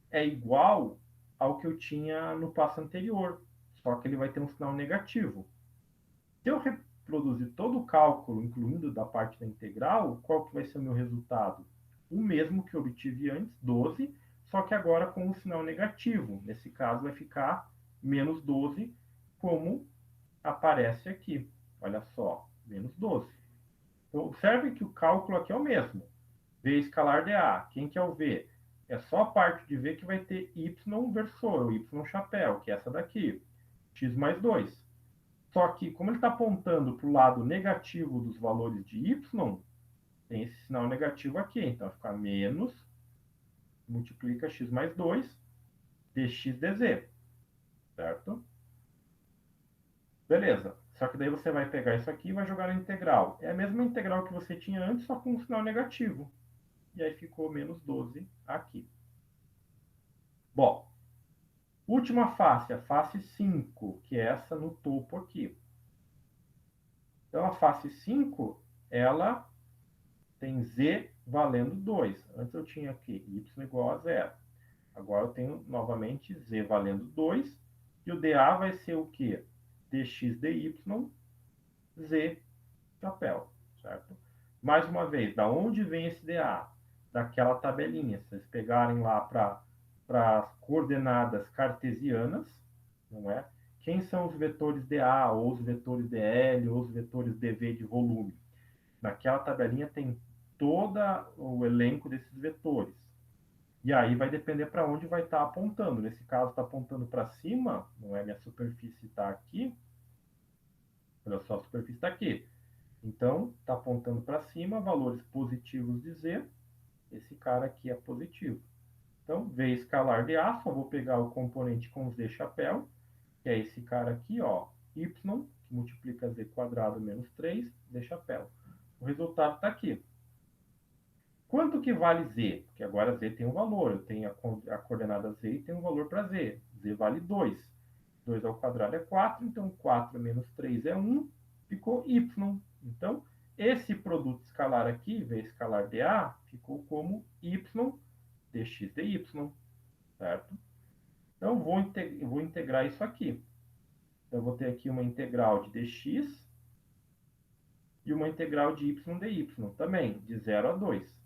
é igual ao que eu tinha no passo anterior, só que ele vai ter um sinal negativo. Se eu reproduzir todo o cálculo, incluindo da parte da integral, qual que vai ser o meu resultado? O mesmo que eu obtive antes, 12, só que agora com um sinal negativo. Nesse caso vai ficar menos 12, como aparece aqui. Olha só, menos 12. Então, observe que o cálculo aqui é o mesmo. V escalar dA. Quem que é o V? É só a parte de V que vai ter y versor, o y chapéu, que é essa daqui. X mais 2. Só que, como ele está apontando para o lado negativo dos valores de y, tem esse sinal negativo aqui. Então, vai ficar menos, multiplica x mais 2, dx dz. Certo? Beleza. Só que daí você vai pegar isso aqui e vai jogar na integral. É a mesma integral que você tinha antes, só com um sinal negativo. E aí ficou menos 12 aqui. Bom, última face, a face 5, que é essa no topo aqui. Então, a face 5, ela tem z valendo 2. Antes eu tinha aqui y igual a 0. Agora eu tenho novamente z valendo 2. E o dA vai ser o quê? Dx dy, z chapéu, certo? Mais uma vez, da onde vem esse dA? Daquela tabelinha. Se vocês pegarem lá para as coordenadas cartesianas, não é? Quem são os vetores dA, ou os vetores dL, ou os vetores dV de volume? Naquela tabelinha tem todo o elenco desses vetores. E aí vai depender para onde vai estar apontando. Nesse caso, está apontando para cima, não é? Minha superfície está aqui. Olha só, a superfície está aqui. Então, está apontando para cima, valores positivos de Z. Esse cara aqui é positivo. Então, V escalar de A, só vou pegar o componente com Z chapéu, que é esse cara aqui, ó, Y, que multiplica Z quadrado menos 3, Z chapéu. O resultado está aqui. Quanto que vale Z? Porque agora Z tem um valor. Eu tenho a coordenada Z e tem um valor para Z. Z vale 2. 2 ao quadrado é 4, então 4 menos 3 é 1, ficou Y. Então, esse produto escalar aqui, V escalar dA, ficou como Y dx dy, certo? Então, vou integrar isso aqui. Então, eu vou ter aqui uma integral de dx e uma integral de y dy, também, de 0 a 2.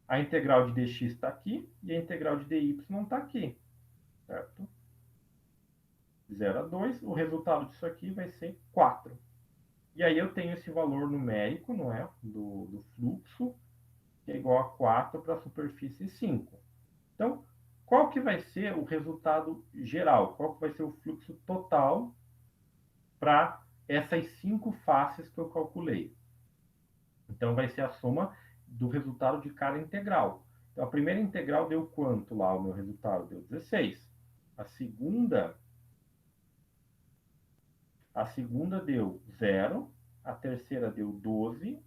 A integral de dx está aqui e a integral de dy está aqui, certo? 0 a 2, o resultado disso aqui vai ser 4. E aí eu tenho esse valor numérico, não é? Do fluxo, que é igual a 4 para a superfície 5. Então, qual que vai ser o resultado geral? Qual que vai ser o fluxo total para essas 5 faces que eu calculei? Então, vai ser a soma do resultado de cada integral. Então, a primeira integral deu quanto lá? O meu resultado deu 16. A segunda deu 0. A terceira deu 12.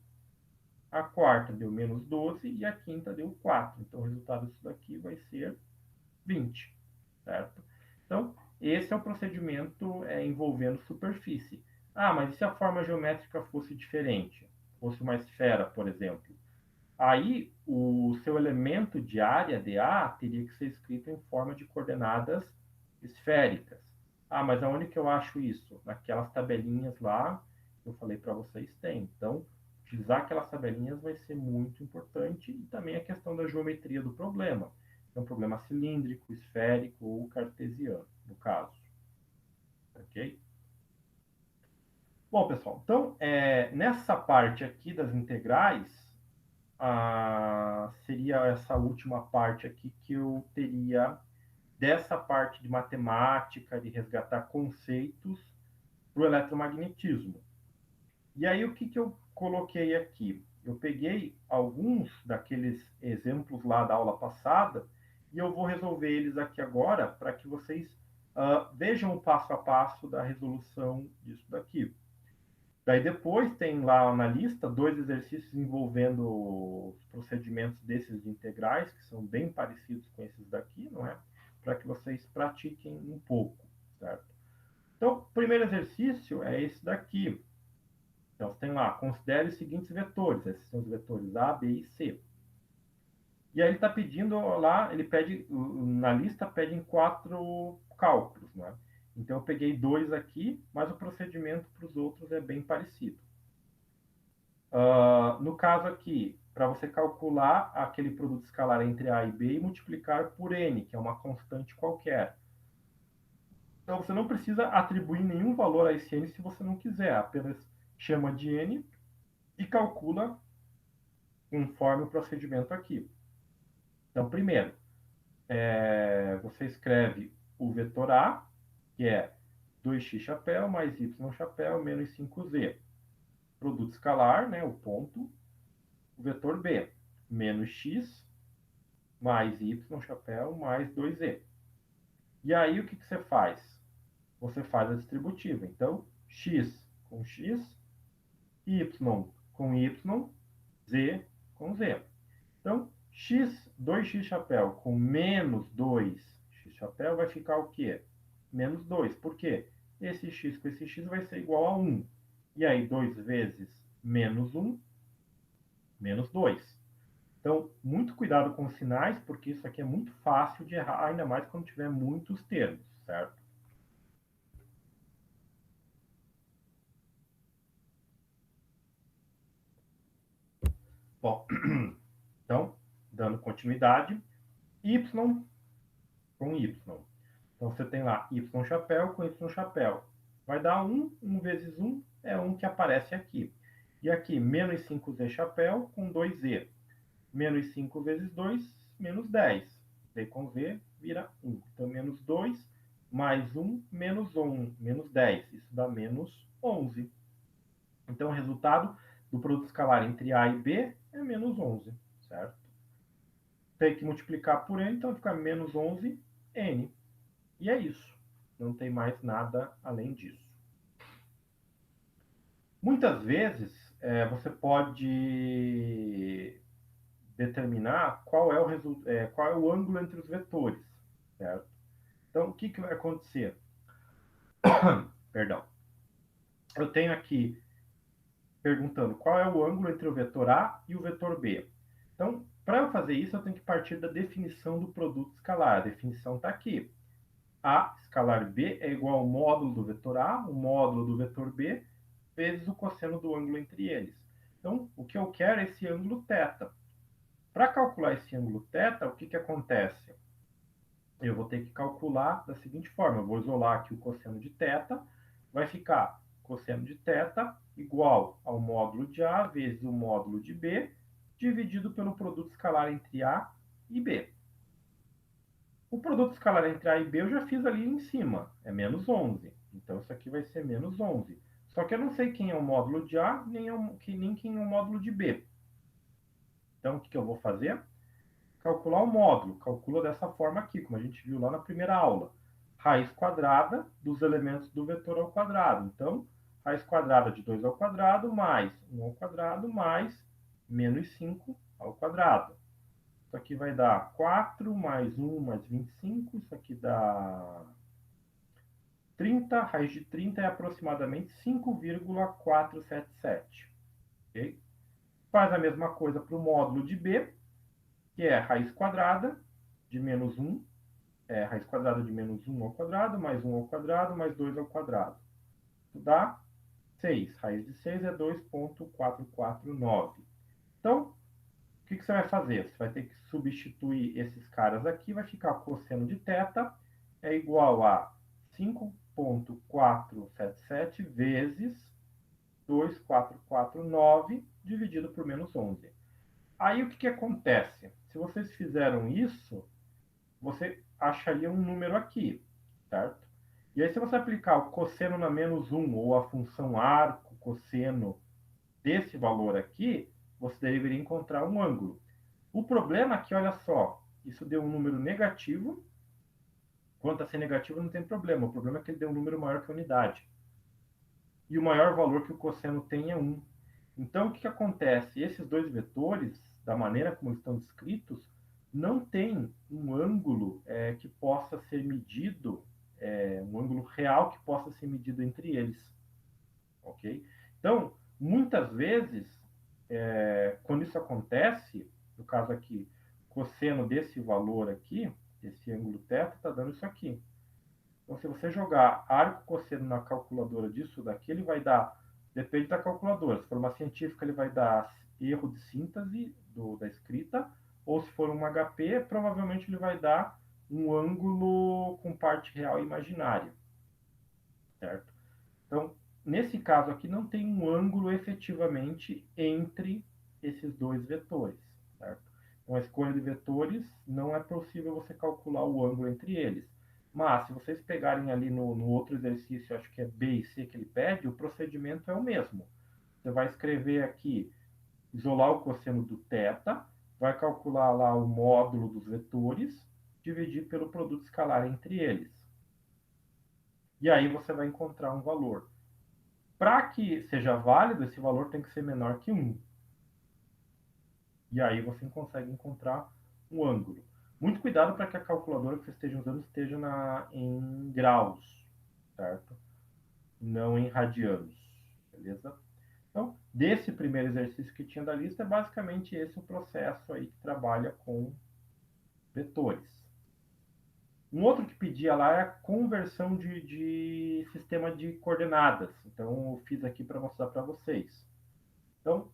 A quarta deu menos 12 e a quinta deu 4. Então, o resultado disso daqui vai ser 20, certo? Então, esse é o procedimento envolvendo superfície. Ah, mas e se a forma geométrica fosse diferente? Fosse uma esfera, por exemplo? Aí, o seu elemento de área, dA, teria que ser escrito em forma de coordenadas esféricas. Ah, mas aonde que eu acho isso? Naquelas tabelinhas lá que eu falei para vocês tem. Então, utilizar aquelas tabelinhas vai ser muito importante e também a questão da geometria do problema. É um problema cilíndrico, esférico ou cartesiano, no caso. Ok? Bom, pessoal, então, nessa parte aqui das integrais, seria essa última parte aqui que eu teria dessa parte de matemática, de resgatar conceitos para o eletromagnetismo. E aí, o que eu coloquei aqui? Eu peguei alguns daqueles exemplos lá da aula passada e eu vou resolver eles aqui agora para que vocês vejam o passo a passo da resolução disso daqui. Daí depois tem lá na lista 2 exercícios envolvendo os procedimentos desses de integrais, que são bem parecidos com esses daqui, não é? Para que vocês pratiquem um pouco, certo? Então, o primeiro exercício é esse daqui. Então, você tem lá, considere os seguintes vetores. Esses são os vetores A, B e C. E aí ele está pedindo lá, ele pede, na lista pedem 4 cálculos, né? Então eu peguei 2 aqui, mas o procedimento para os outros é bem parecido. No caso aqui, para você calcular aquele produto escalar entre A e B e multiplicar por N, que é uma constante qualquer. Então você não precisa atribuir nenhum valor a esse N se você não quiser, apenas chama de N e calcula conforme o procedimento aqui. Então, primeiro, você escreve o vetor A, que é 2x chapéu mais y chapéu menos 5z. Produto escalar, né, o ponto. O vetor B, menos x mais y chapéu mais 2z. E aí, o que você faz? Você faz a distributiva. Então, x com x, y com y, z com z. Então, x, 2x chapéu com menos 2x chapéu vai ficar o quê? Menos 2. Por quê? Esse x com esse x vai ser igual a 1. E aí, 2 vezes menos 1, menos 2. Então, muito cuidado com os sinais, porque isso aqui é muito fácil de errar, ainda mais quando tiver muitos termos, certo? Bom, então, dando continuidade, y com y. Então, você tem lá y chapéu com y chapéu. Vai dar 1, 1 vezes 1 é 1 que aparece aqui. E aqui, menos 5z chapéu com 2z. Menos 5 vezes 2, menos 10. Z com z vira 1. Então, menos 2 mais 1, menos 1, menos 10. Isso dá menos 11. Então, o resultado do produto escalar entre A e B é menos 11, certo? Tem que multiplicar por n, então fica menos 11n. E é isso. Não tem mais nada além disso. Muitas vezes, você pode determinar qual é o ângulo entre os vetores, certo? Então, o que vai acontecer? Perdão. Eu tenho aqui perguntando qual é o ângulo entre o vetor A e o vetor B. Então, para eu fazer isso, eu tenho que partir da definição do produto escalar. A definição está aqui. A escalar B é igual ao módulo do vetor A, o módulo do vetor B, vezes o cosseno do ângulo entre eles. Então, o que eu quero é esse ângulo θ. Para calcular esse ângulo θ, o que acontece? Eu vou ter que calcular da seguinte forma. Eu vou isolar aqui o cosseno de θ. Vai ficar cosseno de θ igual ao módulo de A vezes o módulo de B, dividido pelo produto escalar entre A e B. O produto escalar entre A e B eu já fiz ali em cima, é menos 11. Então, isso aqui vai ser menos 11. Só que eu não sei quem é o módulo de A, nem quem é o módulo de B. Então, o que eu vou fazer? Calcular o módulo. Calcula dessa forma aqui, como a gente viu lá na primeira aula. Raiz quadrada dos elementos do vetor ao quadrado. Então, raiz quadrada de 2 ao quadrado, mais 1 ao quadrado, mais menos 5 ao quadrado. Isso aqui vai dar 4 mais 1 mais 25. Isso aqui dá 30. Raiz de 30 é aproximadamente 5,477. Okay? Faz a mesma coisa para o módulo de B, que é raiz quadrada de menos 1. Raiz quadrada de menos 1 ao quadrado, mais 1 ao quadrado, mais 2 ao quadrado. Isso dá 6. Raiz de 6 é 2,449. Então, o que você vai fazer? Você vai ter que substituir esses caras aqui, vai ficar cosseno de θ é igual a 5,477 vezes 2,449 dividido por menos 11. Aí o que acontece? Se vocês fizeram isso, você acharia um número aqui, certo? E aí se você aplicar o cosseno na menos 1 ou a função arco cosseno desse valor aqui, você deveria encontrar um ângulo. O problema é que, olha só, isso deu um número negativo. Quanto a ser negativo, não tem problema. O problema é que ele deu um número maior que a unidade. E o maior valor que o cosseno tem é 1. Então, o que acontece? Esses dois vetores, da maneira como estão descritos, não tem um ângulo que possa ser medido, um ângulo real que possa ser medido entre eles. Ok? Então, Muitas vezes, quando isso acontece, no caso aqui, cosseno desse valor aqui, esse ângulo θ, está dando isso aqui. Então, se você jogar arco cosseno na calculadora disso daqui, ele vai dar, depende da calculadora, se for uma científica, ele vai dar erro de síntese da escrita, ou se for um HP, provavelmente ele vai dar um ângulo com parte real e imaginária, certo? Então, nesse caso aqui, não tem um ângulo efetivamente entre esses dois vetores, certo? Então, a escolha de vetores, não é possível você calcular o ângulo entre eles. Mas, se vocês pegarem ali no outro exercício, acho que é B e C que ele pede, o procedimento é o mesmo. Você vai escrever aqui, isolar o cosseno do θ, vai calcular lá o módulo dos vetores, dividir pelo produto escalar entre eles. E aí você vai encontrar um valor. Para que seja válido, esse valor tem que ser menor que 1. E aí você consegue encontrar um ângulo. Muito cuidado para que a calculadora que você esteja usando esteja em graus, certo? Não em radianos, beleza? Então, desse primeiro exercício que tinha da lista, é basicamente esse o processo aí que trabalha com vetores. Um outro que pedia lá é a conversão de sistema de coordenadas. Então, eu fiz aqui para mostrar para vocês. Então,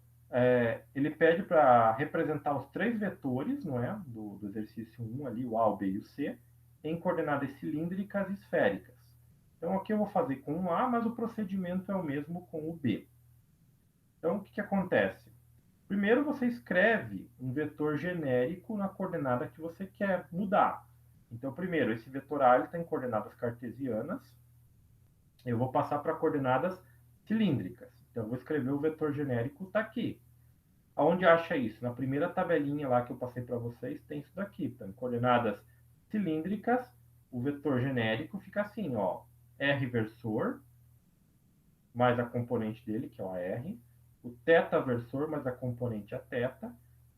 ele pede para representar os três vetores, não é? Do exercício 1 ali, o A, o B e o C, em coordenadas cilíndricas e esféricas. Então, aqui eu vou fazer com o A, mas o procedimento é o mesmo com o B. Então, o que acontece? Primeiro, você escreve um vetor genérico na coordenada que você quer mudar. Então, primeiro, esse vetor A está em coordenadas cartesianas. Eu vou passar para coordenadas cilíndricas. Então, eu vou escrever o vetor genérico, está aqui. Aonde acha isso? Na primeira tabelinha lá que eu passei para vocês, tem isso daqui. Então, em coordenadas cilíndricas, o vetor genérico fica assim, ó. R versor, mais a componente dele, que é o AR. O θ versor, mais a componente Aθ.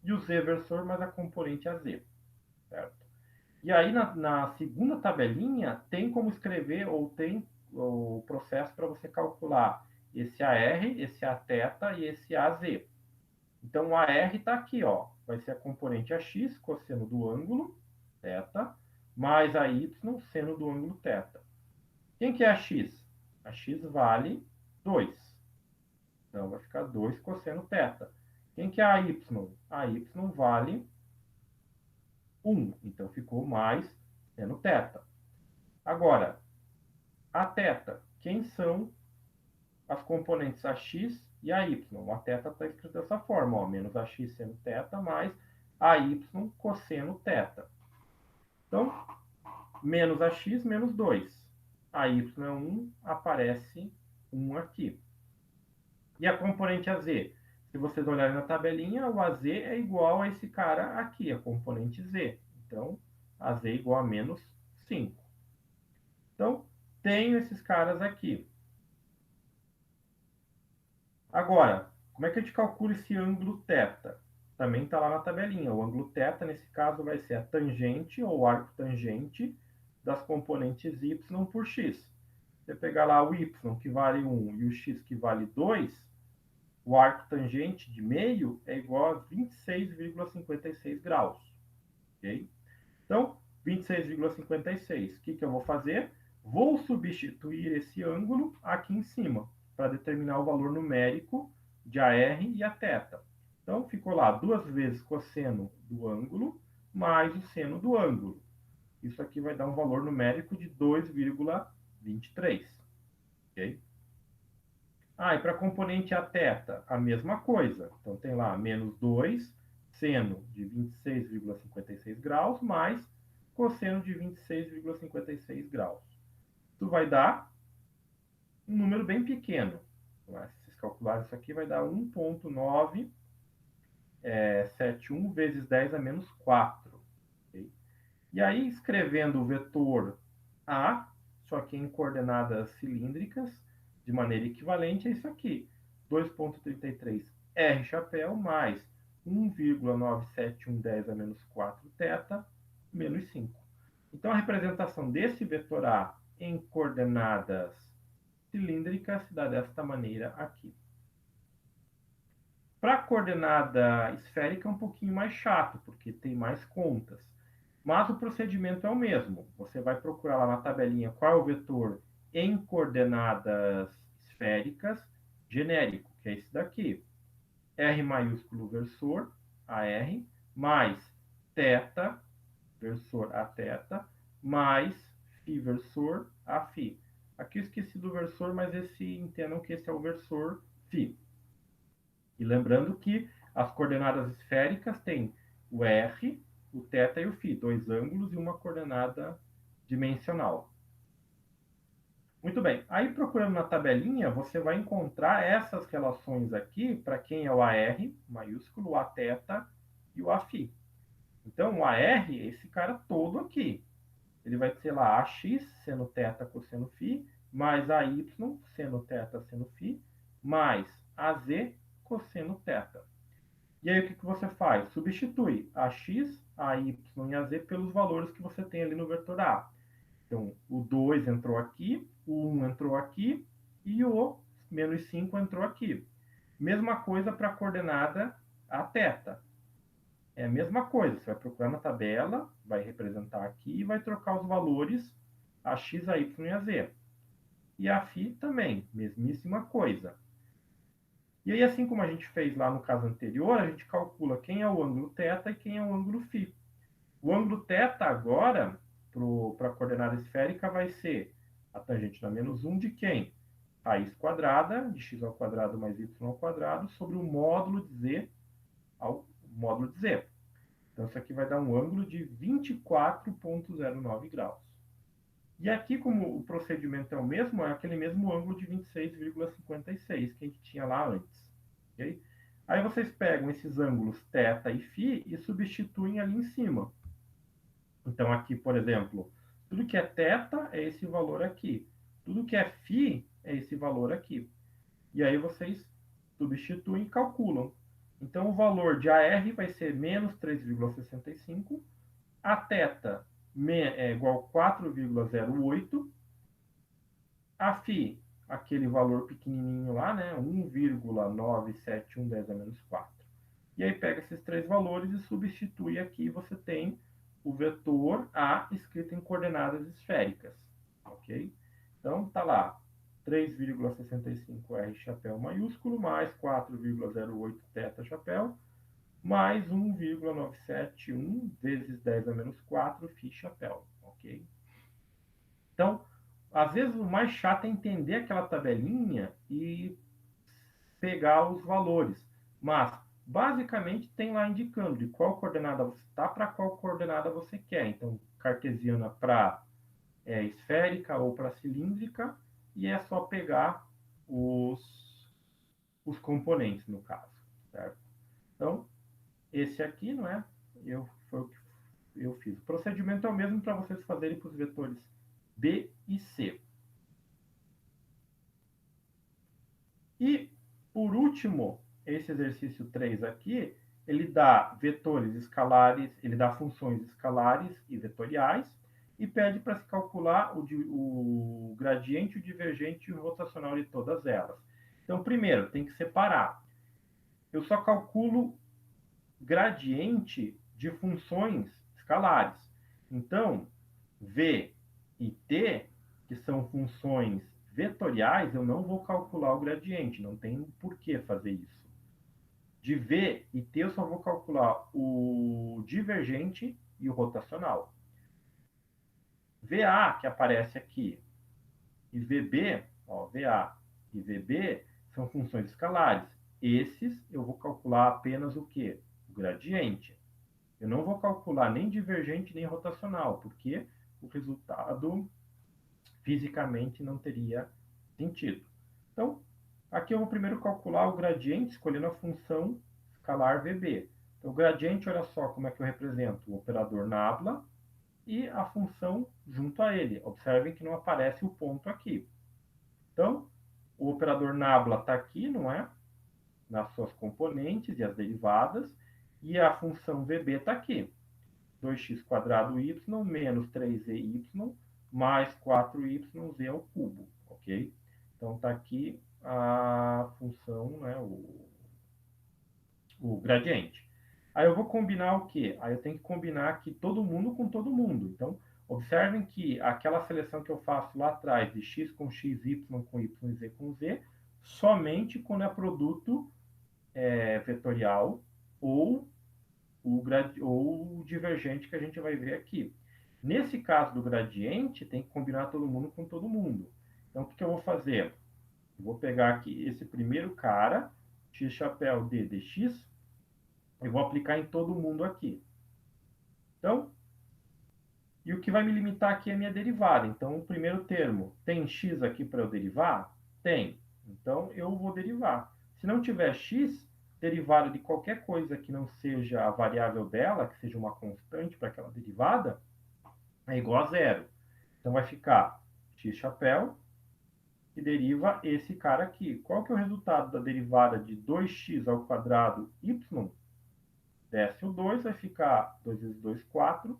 E o Z versor, mais a componente AZ. Certo? E aí, na segunda tabelinha, tem como escrever, ou tem o processo para você calcular esse AR, esse Aθ e esse AZ. Então, o AR está aqui, ó. Vai ser a componente AX, cosseno do ângulo, θ, mais a Y, seno do ângulo θ. Quem que é a X? A X vale 2. Então, vai ficar 2 cosseno θ. Quem que é a Y? A Y vale 1. Então, ficou mais seno θ. Agora, a θ. Quem são as componentes AX e a Y? A θ está escrito dessa forma, ó, menos AX seno θ, mais a Y cosseno θ. Então, menos AX, menos 2. A Y é 1, aparece 1 aqui. E a componente AZ? Se vocês olharem na tabelinha, o AZ é igual a esse cara aqui, a componente Z. Então, AZ é igual a menos 5. Então, tenho esses caras aqui. Agora, como é que a gente calcula esse ângulo θ? Também está lá na tabelinha. O ângulo θ, nesse caso, vai ser a tangente ou arco tangente das componentes y por x. Você pegar lá o y, que vale 1, e o x, que vale 2, o arco tangente de meio é igual a 26,56 graus. Okay? Então, 26,56. O que eu vou fazer? Vou substituir esse ângulo aqui em cima, para determinar o valor numérico de AR e Aθ. Então, ficou lá 2 vezes cosseno do ângulo, mais o seno do ângulo. Isso aqui vai dar um valor numérico de 2,23. Ok? E para a componente Aθ, a mesma coisa. Então, tem lá menos 2, seno de 26,56 graus, mais cosseno de 26,56 graus. Isso vai dar um número bem pequeno. Se vocês calcularem isso aqui, vai dar 1,971 vezes 10 a menos 4. Okay? E aí, escrevendo o vetor A, só que em coordenadas cilíndricas, de maneira equivalente, é isso aqui. 2,33 R chapéu mais 1,97110 a menos 4 θ menos 5. Então, a representação desse vetor A em coordenadas cilíndricas se dá desta maneira aqui. Para a coordenada esférica é um pouquinho mais chato, porque tem mais contas. Mas o procedimento é o mesmo. Você vai procurar lá na tabelinha qual é o vetor em coordenadas esféricas genérico, que é esse daqui. R maiúsculo versor, AR, mais θ, versor a θ, mais φ versor a φ. Aqui eu esqueci do versor, mas entendam que esse é o versor φ. E lembrando que as coordenadas esféricas têm o R, o θ e o φ, dois ângulos e uma coordenada dimensional. Muito bem. Aí, procurando na tabelinha, você vai encontrar essas relações aqui para quem é o AR, maiúsculo, o Aθ e o Aφ. Então, o AR é esse cara todo aqui. Ele vai ser lá AX, seno θ, cosseno φ, mais AY, seno θ, seno φ, mais AZ, cosseno θ. E aí, o que você faz? Substitui AX, AY e AZ pelos valores que você tem ali no vetor A. Então, o 2 entrou aqui, o 1 entrou aqui e o menos 5 entrou aqui. Mesma coisa para a coordenada a θ. É a mesma coisa, você vai procurar na tabela, vai representar aqui e vai trocar os valores a x, a y e a z. E a φ também, mesmíssima coisa. E aí, assim como a gente fez lá no caso anterior, a gente calcula quem é o ângulo θ e quem é o ângulo φ. O ângulo θ agora, para a coordenada esférica, vai ser a tangente da menos 1 de quem? Raiz quadrada de x ao quadrado mais y ao quadrado sobre o módulo de z ao módulo de z. Então, isso aqui vai dar um ângulo de 24,09 graus. E aqui, como o procedimento é o mesmo, é aquele mesmo ângulo de 26,56 que a gente tinha lá antes. Okay? Aí vocês pegam esses ângulos θ e φ e substituem ali em cima. Então, aqui, por exemplo, tudo que é θ é esse valor aqui. Tudo que é φ é esse valor aqui. E aí vocês substituem e calculam. Então, o valor de AR vai ser menos 3,65. A θ é igual a 4,08. A φ, aquele valor pequenininho lá, né? 1,971 10 a menos 4. E aí pega esses três valores e substitui aqui, você tem o vetor A escrito em coordenadas esféricas, ok? Então, tá lá, 3,65 R chapéu maiúsculo, mais 4,08 θ chapéu, mais 1,971 vezes 10 a menos 4 φ chapéu, ok? Então, às vezes o mais chato é entender aquela tabelinha e pegar os valores, mas basicamente tem lá indicando de qual coordenada você está para qual coordenada você quer. Então, cartesiana para esférica ou para cilíndrica, e é só pegar os componentes, no caso. Certo? Então, esse aqui, não é? Foi o que eu fiz. O procedimento é o mesmo para vocês fazerem para os vetores B e C. E, por último, esse exercício 3 aqui, ele dá vetores escalares, ele dá funções escalares e vetoriais, e pede para se calcular o gradiente, o divergente e o rotacional de todas elas. Então, primeiro, tem que separar. Eu só calculo gradiente de funções escalares. Então, V e T, que são funções vetoriais, eu não vou calcular o gradiente, não tem por que fazer isso. De V e T, eu só vou calcular o divergente e o rotacional. VA, que aparece aqui, e VB, ó, VA e VB, são funções escalares. Esses, eu vou calcular apenas o quê? O gradiente. Eu não vou calcular nem divergente nem rotacional, porque o resultado fisicamente não teria sentido. Então, aqui eu vou primeiro calcular o gradiente, escolhendo a função escalar VB. Então, o gradiente, olha só como é que eu represento o operador nabla e a função junto a ele. Observem que não aparece o ponto aqui. Então, o operador nabla está aqui, não é? Nas suas componentes e as derivadas, e a função VB está aqui. 2x² y menos 3y mais 4yz ao cubo, ok? Então, está aqui a função, né, o gradiente. Aí eu vou combinar o quê? Aí eu tenho que combinar aqui todo mundo com todo mundo. Então, observem que aquela seleção que eu faço lá atrás de x com x, y com y e z com z, somente quando é produto vetorial ou o divergente que a gente vai ver aqui. Nesse caso do gradiente, tem que combinar todo mundo com todo mundo. Então, o que eu vou fazer? Eu vou pegar aqui esse primeiro cara, x chapéu d dx, e vou aplicar em todo mundo aqui. Então, e o que vai me limitar aqui é a minha derivada. Então, o primeiro termo, tem x aqui para eu derivar? Tem. Então, eu vou derivar. Se não tiver x, derivada de qualquer coisa que não seja a variável dela, que seja uma constante para aquela derivada, é igual a zero. Então, vai ficar x chapéu, que deriva esse cara aqui. Qual que é o resultado da derivada de 2x ao quadrado y? Desce o 2, vai ficar 2 vezes 2, 4.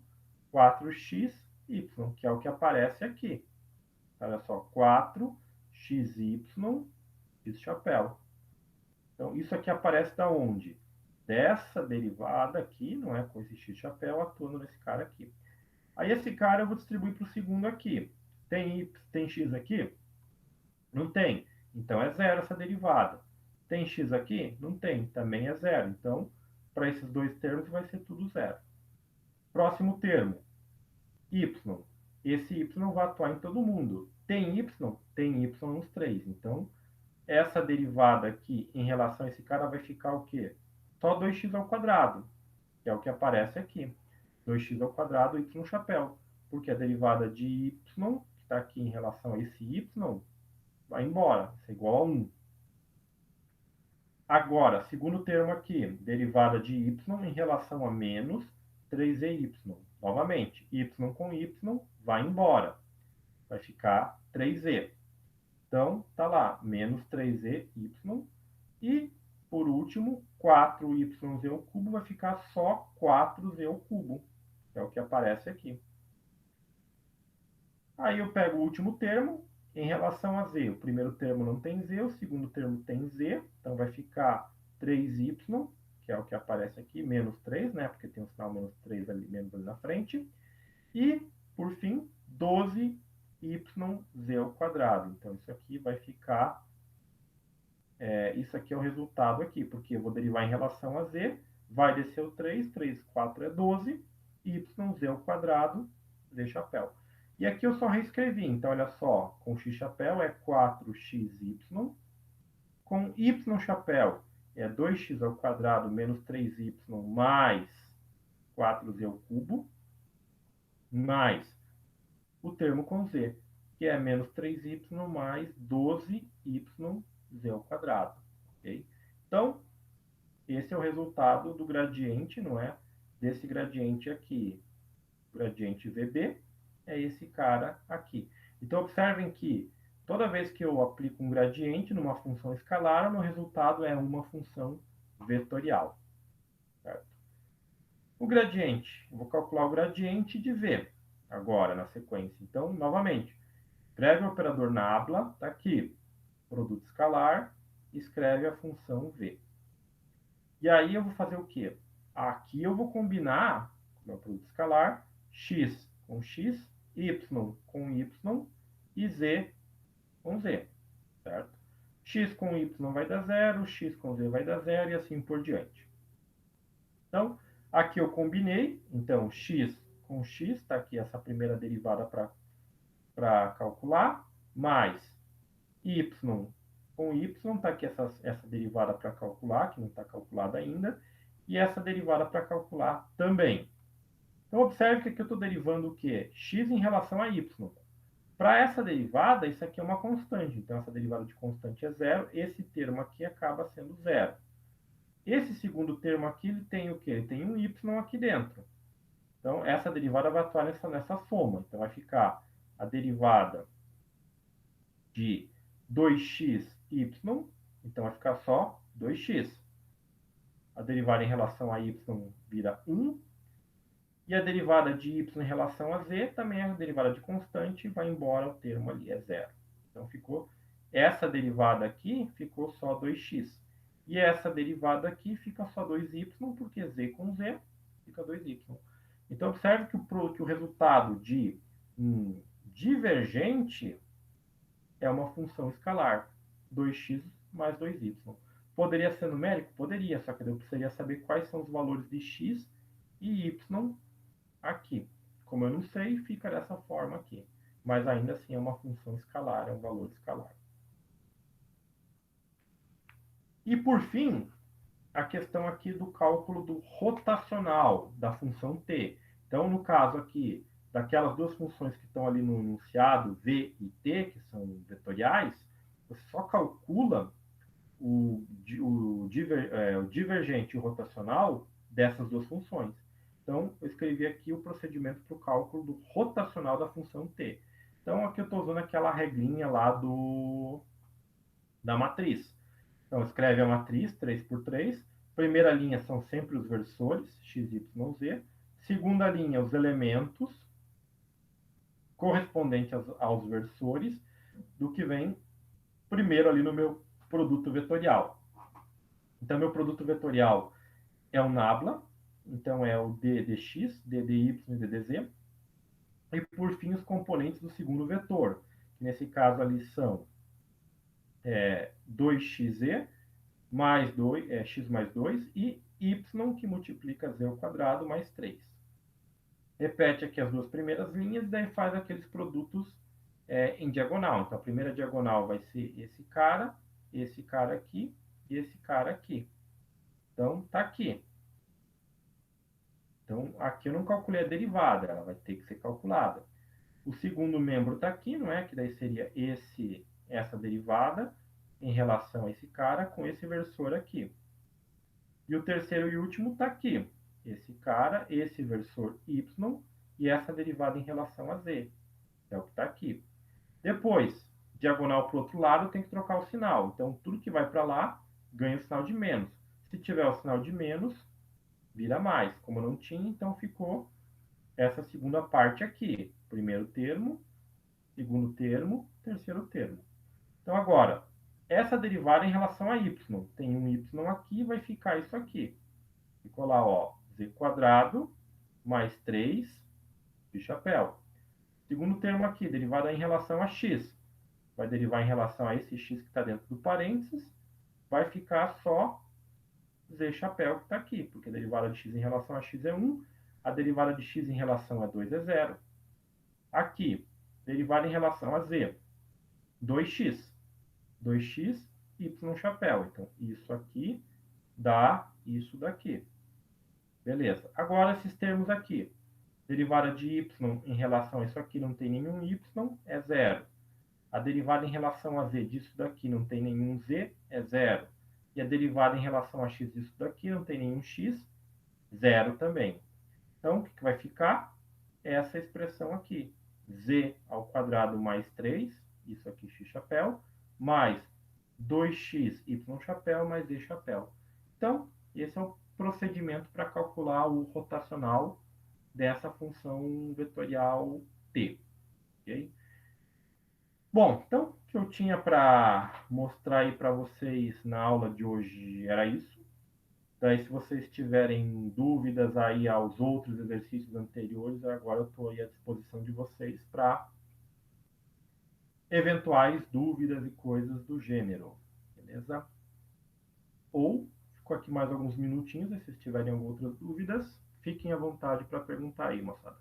4xy, que é o que aparece aqui. Olha só, 4xy, x chapéu. Então, isso aqui aparece da onde? Dessa derivada aqui, não é? Com esse x chapéu atuando nesse cara aqui. Aí esse cara eu vou distribuir para o segundo aqui. Tem x aqui? Não tem. Então é zero essa derivada. Tem x aqui? Não tem. Também é zero. Então, para esses dois termos vai ser tudo zero. Próximo termo, y. Esse y vai atuar em todo mundo. Tem y? Tem y nos três. Então, essa derivada aqui em relação a esse cara vai ficar o quê? Só 2x ao quadrado, que é o que aparece aqui. 2x ao quadrado, y chapéu. Porque a derivada de y, que está aqui em relação a esse y, vai embora. Isso é igual a 1. Agora, segundo termo aqui, derivada de y em relação a menos 3y. Novamente, y com y vai embora. Vai ficar 3z. Então, tá lá, menos 3z, y. E, por último, 4yz ao cubo vai ficar só 4z ao cubo, que é o que aparece aqui. Aí eu pego o último termo, em relação a z. O primeiro termo não tem z, o segundo termo tem z. Então, vai ficar 3y, que é o que aparece aqui, menos 3, né? Porque tem um sinal menos 3 ali, menos ali na frente. E, por fim, 12 yz ao quadrado. Então, isso aqui vai ficar... isso aqui é o resultado aqui, porque eu vou derivar em relação a z, vai descer o 3, 3, 4 é 12, yz ao quadrado, z chapéu. E aqui eu só reescrevi, então olha só, com x chapéu é 4xy, com y chapéu é 2x ao quadrado menos 3y mais 4z ao cubo, mais o termo com z, que é menos 3y mais 12yz ao quadrado. Okay? Então, esse é o resultado do gradiente, não é? Desse gradiente aqui. O gradiente VB é esse cara aqui. Então, observem que toda vez que eu aplico um gradiente numa função escalar, o meu resultado é uma função vetorial. Certo? O gradiente, eu vou calcular o gradiente de V agora, na sequência. Então, novamente, escreve o operador nabla, está aqui, produto escalar, escreve a função V. E aí eu vou fazer o quê? Aqui eu vou combinar com o meu produto escalar x com x, y com y e z com z, certo? X com y vai dar zero, x com z vai dar zero e assim por diante. Então, aqui eu combinei, então x com x, está aqui essa primeira derivada para calcular, mais y com y, está aqui essa derivada para calcular, que não está calculada ainda, e essa derivada para calcular também. Então, observe que aqui eu estou derivando o quê? X em relação a y. Para essa derivada, isso aqui é uma constante. Então, essa derivada de constante é zero. Esse termo aqui acaba sendo zero. Esse segundo termo aqui, ele tem o quê? Ele tem um y aqui dentro. Então, essa derivada vai atuar nessa soma. Então, vai ficar a derivada de 2xy, então vai ficar só 2x. A derivada em relação a y vira 1. E a derivada de y em relação a z também é a derivada de constante, vai embora o termo ali, é zero. Então ficou, essa derivada aqui ficou só 2x. E essa derivada aqui fica só 2y, porque z com z fica 2y. Então, observe que o resultado de um divergente é uma função escalar, 2x mais 2y. Poderia ser numérico? Poderia, só que eu precisaria saber quais são os valores de x e y aqui. Como eu não sei, fica dessa forma aqui. Mas ainda assim é uma função escalar, é um valor escalar. E por fim, a questão aqui do cálculo do rotacional da função t. Então, no caso aqui, daquelas duas funções que estão ali no enunciado, v e t, que são vetoriais, você só calcula o divergente e o rotacional dessas duas funções. Então, eu escrevi aqui o procedimento para o cálculo do rotacional da função t. Então, aqui eu estou usando aquela regrinha lá da matriz. Então, escreve a matriz 3 por 3. Primeira linha são sempre os versores, x, y, z. Segunda linha, os elementos correspondentes aos versores do que vem primeiro ali no meu produto vetorial. Então, meu produto vetorial é o nabla, então é o d dx, d dy e d dz. E, por fim, os componentes do segundo vetor, que nesse caso ali são 2xe mais 2, x mais 2 e y, que multiplica z ao quadrado mais 3. Repete aqui as duas primeiras linhas e daí faz aqueles produtos em diagonal. Então, a primeira diagonal vai ser esse cara aqui e esse cara aqui. Então, tá aqui. Então, aqui eu não calculei a derivada, ela vai ter que ser calculada. O segundo membro está aqui, não é? Que daí seria essa derivada em relação a esse cara com esse versor aqui. E o terceiro e último está aqui. Esse cara, esse versor y e essa derivada em relação a z. É o que está aqui. Depois, diagonal para o outro lado, tem que trocar o sinal. Então, tudo que vai para lá ganha o sinal de menos. Se tiver o sinal de menos, vira mais. Como não tinha, então ficou essa segunda parte aqui. Primeiro termo, segundo termo, terceiro termo. Então, agora, essa derivada em relação a y. Tem um y aqui, vai ficar isso aqui. Ficou lá, ó, z quadrado mais 3 de chapéu. Segundo termo aqui, derivada em relação a x. Vai derivar em relação a esse x que está dentro do parênteses. Vai ficar só z chapéu que está aqui, porque a derivada de x em relação a x é 1, a derivada de x em relação a 2 é 0. Aqui, derivada em relação a z, 2x. 2x, y chapéu. Então, isso aqui dá isso daqui. Beleza. Agora, esses termos aqui. Derivada de y em relação a isso aqui não tem nenhum y, é 0. A derivada em relação a z disso daqui não tem nenhum z, é 0. E a derivada em relação a x disso daqui não tem nenhum x, 0 também. Então, o que vai ficar? Essa expressão aqui. Z ao quadrado mais 3, isso aqui x chapéu, mais 2x y chapéu mais z chapéu. Então, esse é o procedimento para calcular o rotacional dessa função vetorial t. Okay? Bom, então, o que eu tinha para mostrar aí para vocês na aula de hoje era isso. Daí, se vocês tiverem dúvidas aí aos outros exercícios anteriores, agora eu estou aí à disposição de vocês para eventuais dúvidas e coisas do gênero, beleza? Ou, fico aqui mais alguns minutinhos, e se vocês tiverem algumas outras dúvidas, fiquem à vontade para perguntar aí, moçada.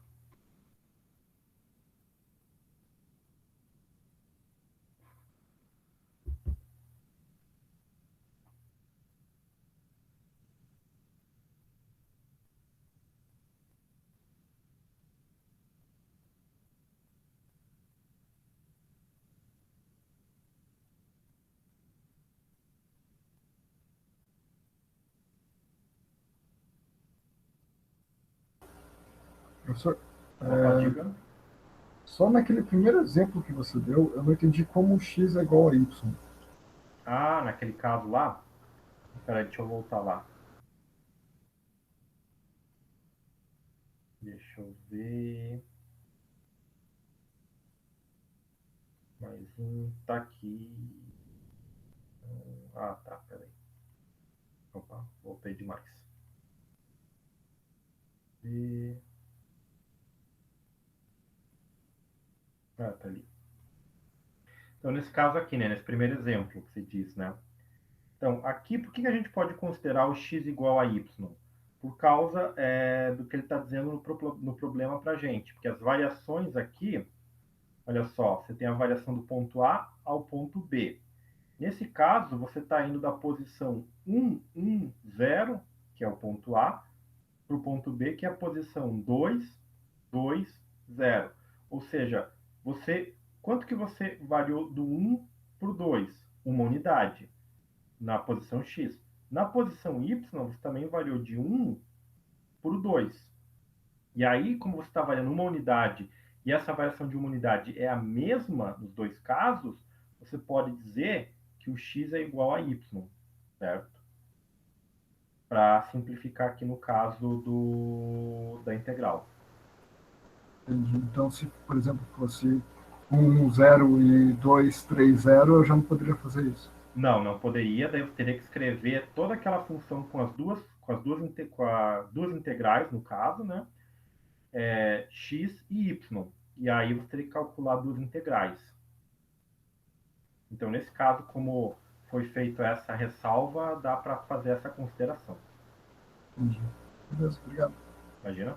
Professor, Opa, diga. só naquele primeiro exemplo que você deu, eu não entendi como x é igual a y. Ah, naquele caso lá, peraí, deixa eu voltar lá. Deixa eu ver. Mais um, tá aqui. Ah, tá, peraí. Opa, voltei demais. E... Ah, tá ali. Então, nesse caso aqui, né, nesse primeiro exemplo que você diz, né? Então, aqui, por que a gente pode considerar o x igual a y? Por causa do que ele está dizendo no problema para a gente. Porque as variações aqui, olha só, você tem a variação do ponto A ao ponto B. Nesse caso, você está indo da posição 1, 1, 0, que é o ponto A, para o ponto B, que é a posição 2, 2, 0. Ou seja, quanto que você variou do 1 para o 2? Uma unidade na posição X. Na posição Y, você também variou de 1 para o 2. E aí, como você está variando uma unidade e essa variação de uma unidade é a mesma nos dois casos, você pode dizer que o x é igual a y, certo? Para simplificar aqui no caso da integral. Entendi. Então, se, por exemplo, fosse 1, 0 e 2, 3, 0, eu já não poderia fazer isso. Não, não poderia, daí você teria que escrever toda aquela função com as duas integrais, no caso, né? X e y. E aí você teria que calcular duas integrais. Então, nesse caso, como foi feita essa ressalva, dá para fazer essa consideração. Entendi. Beleza, obrigado. Imagina?